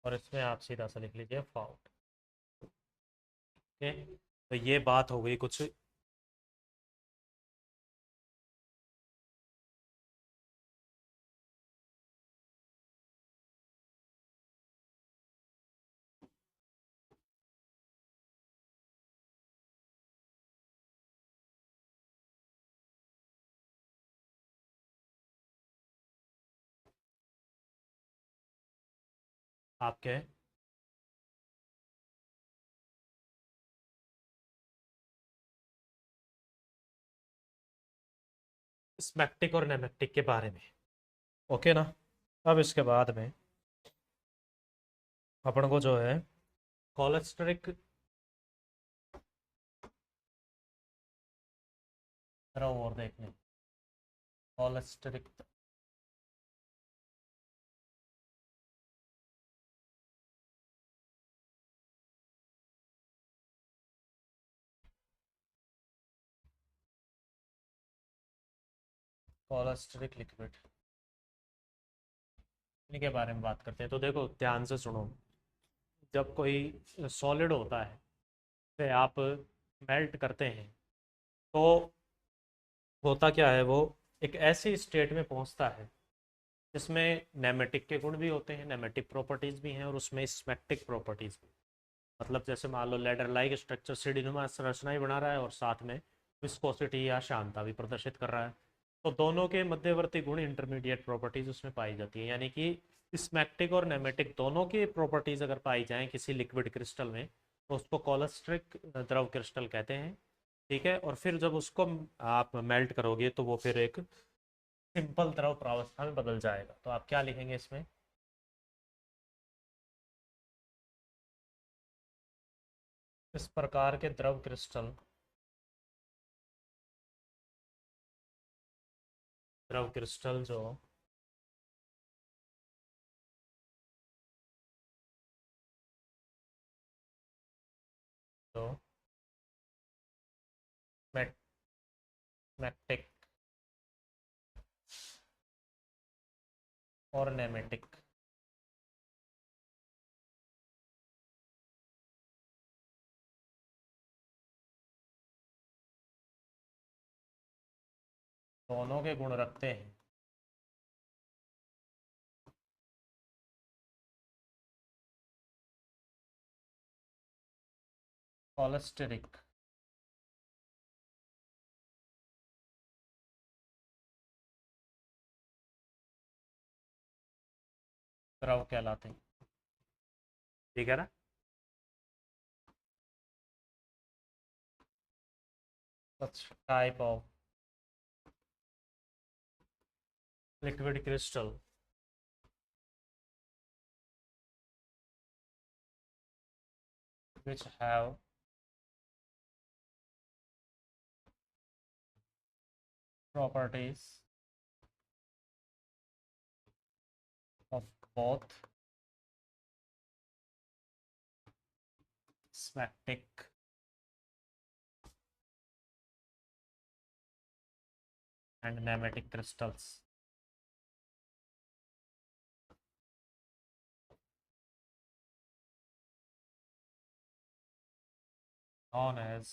और इसमें आप सीधा सा लिख लीजिए फाउंड। ओके, तो ये बात हो गई कुछ। आपके स्मैक्टिक और नेमेक्टिक के बारे में। ओके ना। अब इसके बाद में अपन को जो है कॉलेस्टेरिक, और देखने कॉलेस्टेरिक कॉलेस्टेरिक लिक्विड इनके बारे में बात करते हैं। तो देखो ध्यान से सुनो, जब कोई सॉलिड होता है उसे आप मेल्ट करते हैं तो होता क्या है, वो एक ऐसी स्टेट में पहुंचता है जिसमें नेमेटिक के गुण भी होते हैं, नेमेटिक प्रॉपर्टीज भी हैं, और उसमें स्मेक्टिक प्रॉपर्टीज भी। मतलब जैसे मान लो लेडर लाइक स्ट्रक्चर सीढ़ीनुमा संरचना ही बना रहा है और साथ में विस्कोसिटी या शांता भी प्रदर्शित कर रहा है। तो दोनों के मध्यवर्ती गुण इंटरमीडिएट प्रॉपर्टीज उसमें पाई जाती है, यानी कि स्मैक्टिक और नेमेटिक दोनों की प्रॉपर्टीज अगर पाई जाएं किसी लिक्विड क्रिस्टल में तो उसको कॉलेस्ट्रिक द्रव क्रिस्टल कहते हैं। ठीक है, और फिर जब उसको आप मेल्ट करोगे तो वो फिर एक सिंपल द्रव प्रावस्था में बदल जाएगा। तो आप क्या लिखेंगे इसमें? इस प्रकार के द्रव क्रिस्टल जो जो मैग्नेटिक और नेमेटिक दोनों के गुण रखते हैं, कॉलेस्टेरिक द्रव कहलाते हैं। ठीक है ना। such type of liquid crystal which have properties of both smectic and nematic crystals known as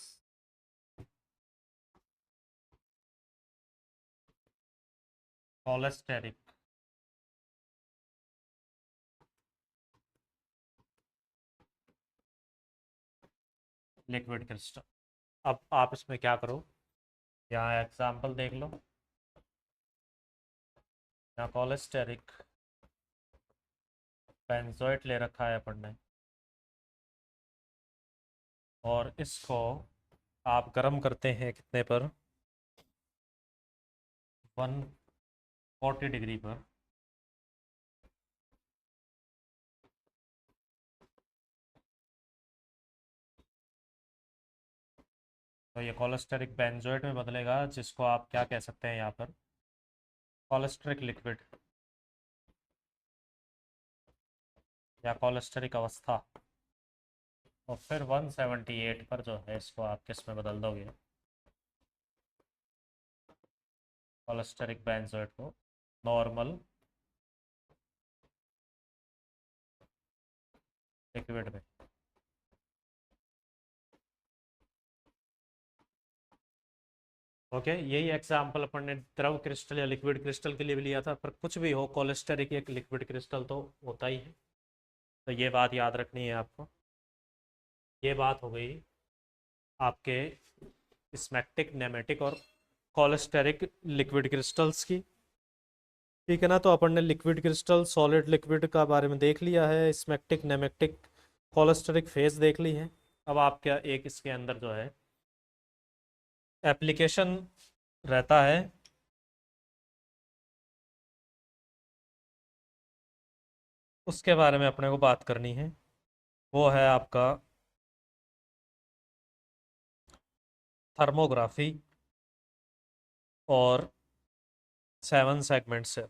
cholesteric liquid crystal। अब आप इसमें क्या करो, यहाँ एग्जाम्पल देख लो। यहाँ कॉलेस्टेरिक बेंजोइट ले रखा है अपन ने, और इसको आप गर्म करते हैं कितने पर, 140 डिग्री पर। तो ये कॉलेस्टेरिक बेंजोएट में बदलेगा, जिसको आप क्या कह सकते हैं यहाँ पर, कॉलेस्टेरिक लिक्विड या कॉलेस्टेरिक अवस्था। और फिर 178 पर जो है इसको आप किस में बदल दोगे, कॉलेस्टेरिक बेंजोएट को नॉर्मल लिक्विड में। ओके, यही एग्जाम्पल अपन ने द्रव क्रिस्टल या लिक्विड क्रिस्टल के लिए भी लिया था, पर कुछ भी हो कॉलेस्टेरिक एक लिक्विड क्रिस्टल तो होता ही है। तो ये बात याद रखनी है आपको। ये बात हो गई आपके स्मैक्टिक, नेमेटिक और कॉलेस्टेरिक लिक्विड क्रिस्टल्स की। ठीक है ना, तो अपन ने लिक्विड क्रिस्टल, सॉलिड लिक्विड का बारे में देख लिया है, स्मैक्टिक, नेमेटिक, कॉलेस्टेरिक फेज देख ली है। अब आप क्या एक इसके अंदर जो है एप्लीकेशन रहता है, उसके बारे में अपने को बात करनी है। वो है आपका थर्मोग्राफी और 7 सेगमेंट से।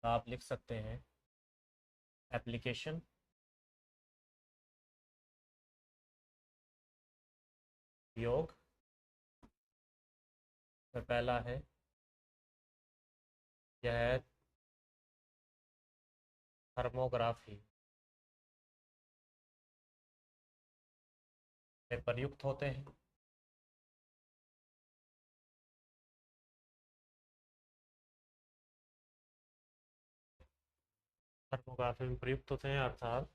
आप लिख सकते हैं एप्लीकेशन, योग, तो पहला है यह है थर्मोग्राफी में प्रयुक्त होते हैं। थर्मोग्राफी में प्रयुक्त होते हैं अर्थात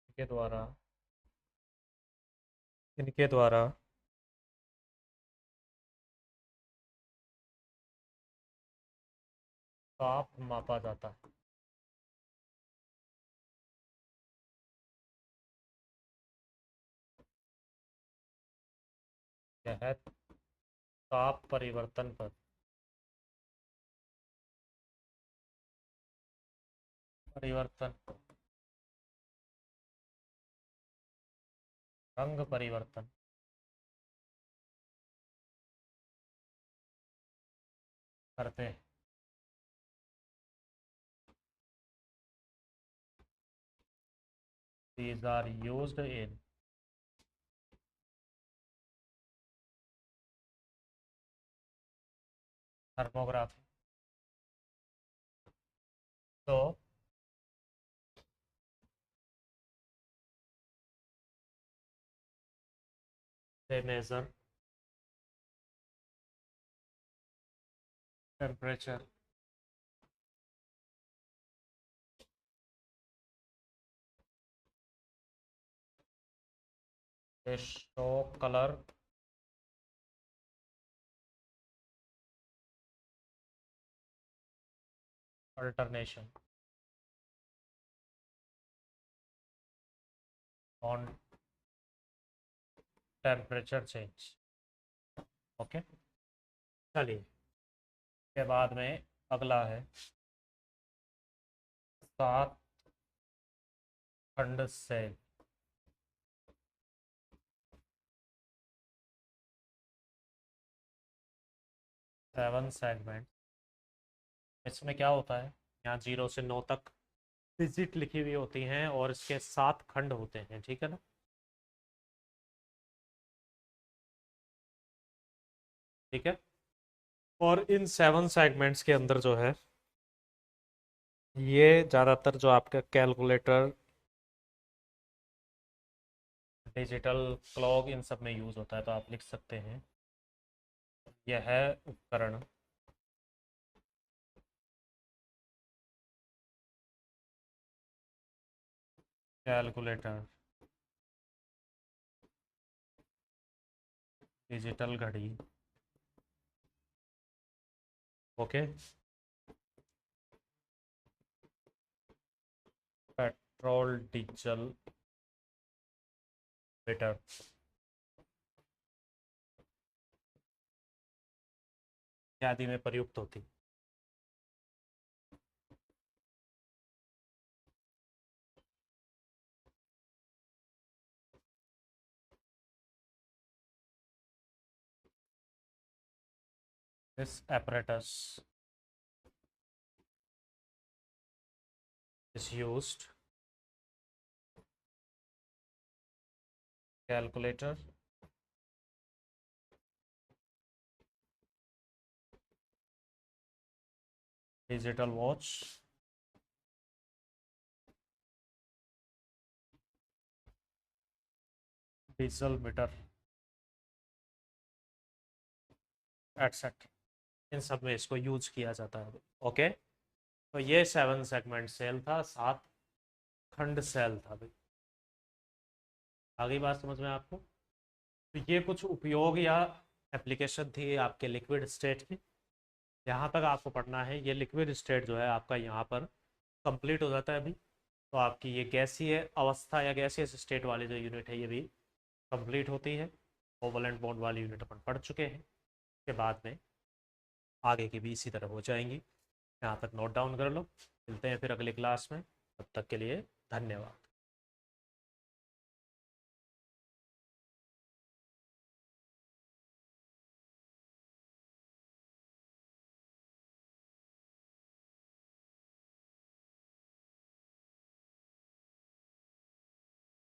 इनके द्वारा इनके द्वारा ताप मापा जाता है। यह है ताप परिवर्तन पर परिवर्तन, रंग परिवर्तन करते हैं। These are used in thermography. तो they measure temperature, they show color, alternation on temperature change। Okay, चलिए के बाद में अगला है 7 खंड सेल। 7 सेगमेंट। इसमें क्या होता है, यहाँ 0 से 9 तक डिजिट लिखी हुई होती हैं और इसके 7 खंड होते हैं, ठीक है ना। ठीक है, और इन 7 सेगमेंट्स के अंदर जो है ये ज़्यादातर जो आपका कैलकुलेटर, डिजिटल क्लॉक, इन सब में यूज़ होता है। तो आप लिख सकते हैं यह है उपकरण कैलकुलेटर, डिजिटल घड़ी। ओके, पेट्रोल, डीजल, मीटर इत्यादि में प्रयुक्त होती। This apparatus is used calculator, digital watch, diesel meter, etcetera, इन सब में इसको यूज किया जाता है। ओके, तो ये 7 सेगमेंट सेल था, 7 खंड सेल था भाई। आ गई बात समझ में आपको? तो ये कुछ उपयोग या एप्लीकेशन थी आपके लिक्विड स्टेट की। यहाँ तक आपको पढ़ना है। ये लिक्विड स्टेट जो है आपका यहाँ पर कंप्लीट हो जाता है अभी। तो आपकी ये गैसीय अवस्था या गैसीय स्टेट वाली जो यूनिट है ये भी कंप्लीट होती है। कोवलेंट बॉन्ड वाली यूनिट अपन पढ़ चुके हैं। उसके बाद में आगे की भी इसी तरह हो जाएंगी। यहाँ तक नोट डाउन कर लो। मिलते हैं फिर अगली क्लास में। तब तक के लिए धन्यवाद।